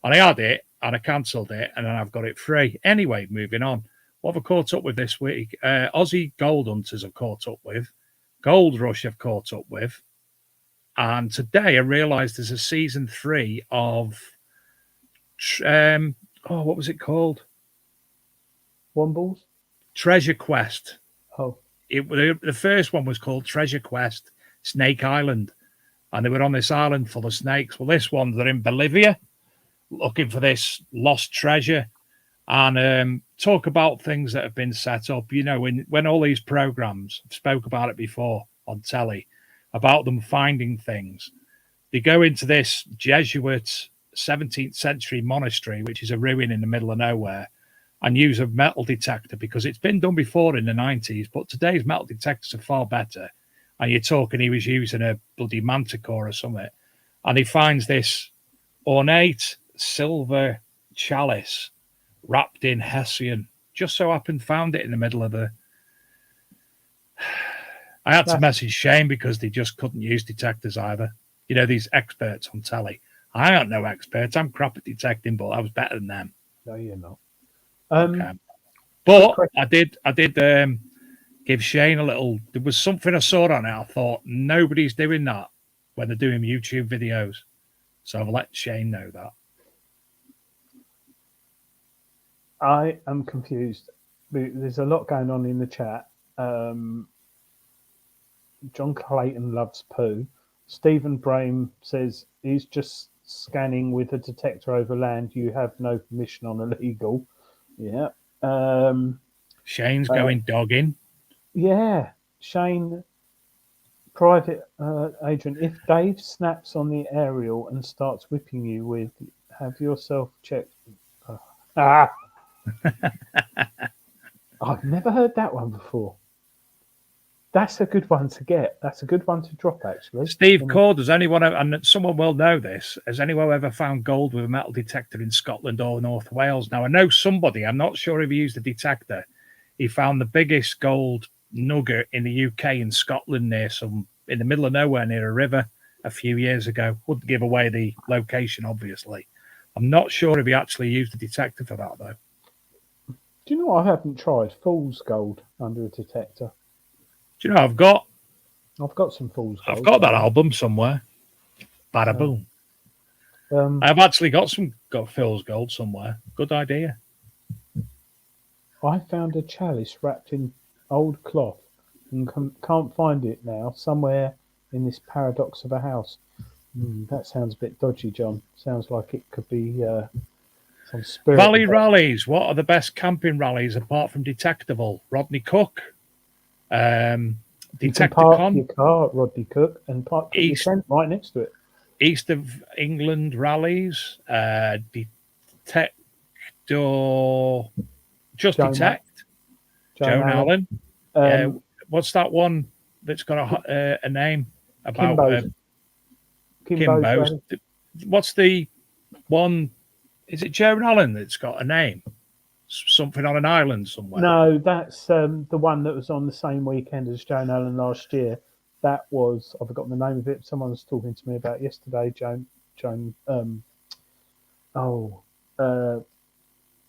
And I had it and I cancelled it and then I've got it free. Anyway, moving on. what have I caught up with this week? Aussie Gold Hunters I've caught up with. Gold Rush I've caught up with. And today I realised there's a season 3 of, what was it called? Wombles? Treasure Quest. Oh. The first one was called Treasure Quest Snake Island. And they were on this island full of snakes. Well, this one, they're in Bolivia looking for this lost treasure. And talk about things that have been set up. You know, when all these programs, I've spoke about it before on telly, about them finding things. They go into this Jesuit 17th century monastery, which is a ruin in the middle of nowhere, and use a metal detector because it's been done before in the 90s, but today's metal detectors are far better. And you're talking he was using a bloody manticore or something. And he finds this ornate silver chalice wrapped in Hessian. Just so happened found it in the middle of the... I had to message Shane because they just couldn't use detectors either. You know, these experts on telly. I aren't no expert. I'm crap at detecting, but I was better than them. No, you're not. Okay. But I did give Shane a little... There was something I saw on it. I thought, nobody's doing that when they're doing YouTube videos. So I've let Shane know that. I am confused. There's a lot going on in the chat. John Clayton loves poo. Stephen Brame says he's just scanning with a detector over land. You have no permission on illegal. Yeah. Shane's going dogging. Yeah. Shane, Private Adrian, if Dave snaps on the aerial and starts whipping you with, have yourself checked. I've never heard that one before. That's a good one to get. That's a good one to drop, actually. Steve Cord, does anyone, and someone will know this, has anyone ever found gold with a metal detector in Scotland or North Wales? Now, I know somebody, I'm not sure if he used a detector, he found the biggest gold nugget in the UK in Scotland in the middle of nowhere near a river a few years ago. Wouldn't give away the location, obviously. I'm not sure if he actually used a detector for that, though. Do you know what I haven't tried? Fool's gold under a detector. Do you know, I've got some Fool's gold. I've got that album somewhere. Bada boom. I've actually got Phil's gold somewhere. Good idea. I found a chalice wrapped in old cloth and can't find it now. Somewhere in this paradox of a house. That sounds a bit dodgy, John. Sounds like it could be some spirit. Valley rallies. What are the best camping rallies apart from Detectable? Rodney Cook. You can park your car at Rodney Cook and park your tent right next to it. East of England rallies. Detect. Just Joan Detect. Joan Allen. What's that one that's got a name about Kimbo's? What's the one? Is it Joan Allen that's got a name? Something on an island somewhere. No, that's the one that was on the same weekend as Joan Allen last year. That was, I've forgotten the name of it. Someone was talking to me about yesterday.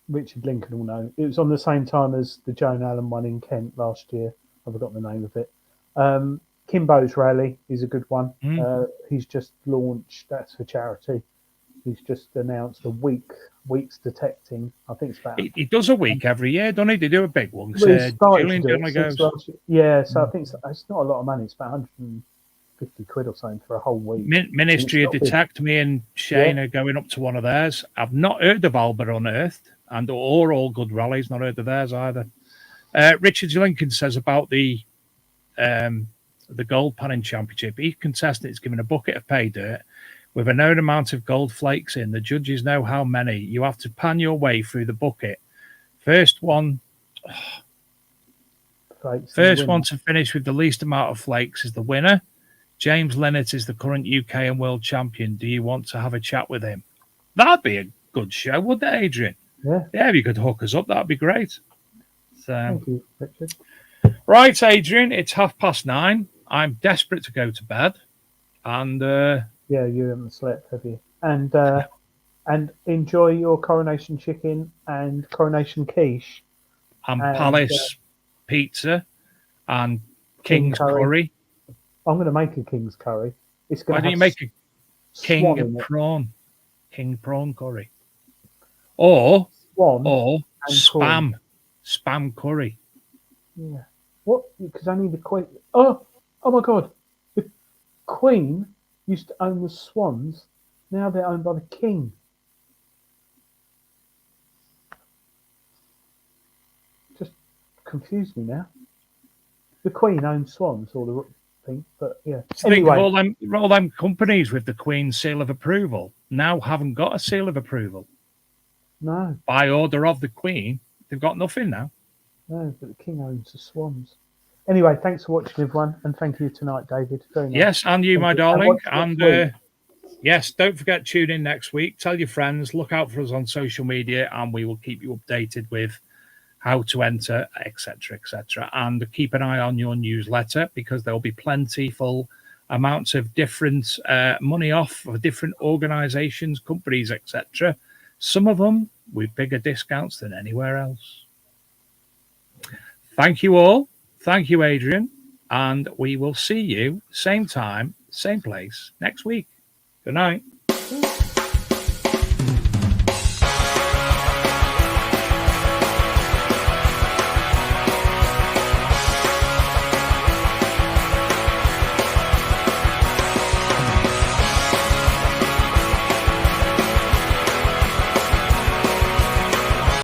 Richard Lincoln will know. It was on the same time as the Joan Allen one in Kent last year. I've forgotten the name of it. Kimbo's rally is a good one. He's just launched. That's for charity. He's just announced a week's detecting. I think it's about. He does a week every year, doesn't he? They do a big one. Julian generally goes. Yeah, so I think it's not a lot of money. It's about 150 quid or something for a whole week. Ministry of Detect. Me and Shane are going up to one of theirs. I've not heard of Alba Unearthed or All Good Rallies. Not heard of theirs either. Richard Lincoln says about the Gold Panning Championship. Each contestant is given a bucket of pay dirt with a known amount of gold flakes in. The judges know how many. You have to pan your way through the bucket. First one to finish with the least amount of flakes is the winner. James Linnett is the current UK and world champion. Do you want to have a chat with him? That'd be a good show, wouldn't it, Adrian? Yeah, if you could hook us up, that'd be great. So, thank you, Richard. Right, Adrian, it's 9:30. I'm desperate to go to bed. And yeah, you haven't slept, have you? And enjoy your coronation chicken and coronation quiche. and And, Palace Pizza and King's Curry. I'm going to make a King's Curry. It's going Why to don't have you make a swan King in it. prawn? King prawn curry. Or Swan and prawn. spam curry. Yeah. What? Because only the Queen. Oh my God! The Queen used to own the swans. Now they're owned by the King. Just confused me now. The Queen owns swans, or the thing, but yeah. So think Anyway, of all them companies with the Queen's seal of approval now haven't got a seal of approval. no, By order of the Queen, they've got nothing now. but the King owns the swans. Anyway, thanks for watching, everyone, and thank you tonight, David. Very nice. Yes, and you, Thank my you. darling. And And yes, don't forget to tune in next week. Tell your friends, look out for us on social media, and we will keep you updated with how to enter, etc., etc. And keep an eye on your newsletter, because there will be plentiful amounts of different money off for different organizations, companies, etc. Some of them with bigger discounts than anywhere else. Thank you all. Thank you, Adrian. And we will see you same time, same place next week. Good night.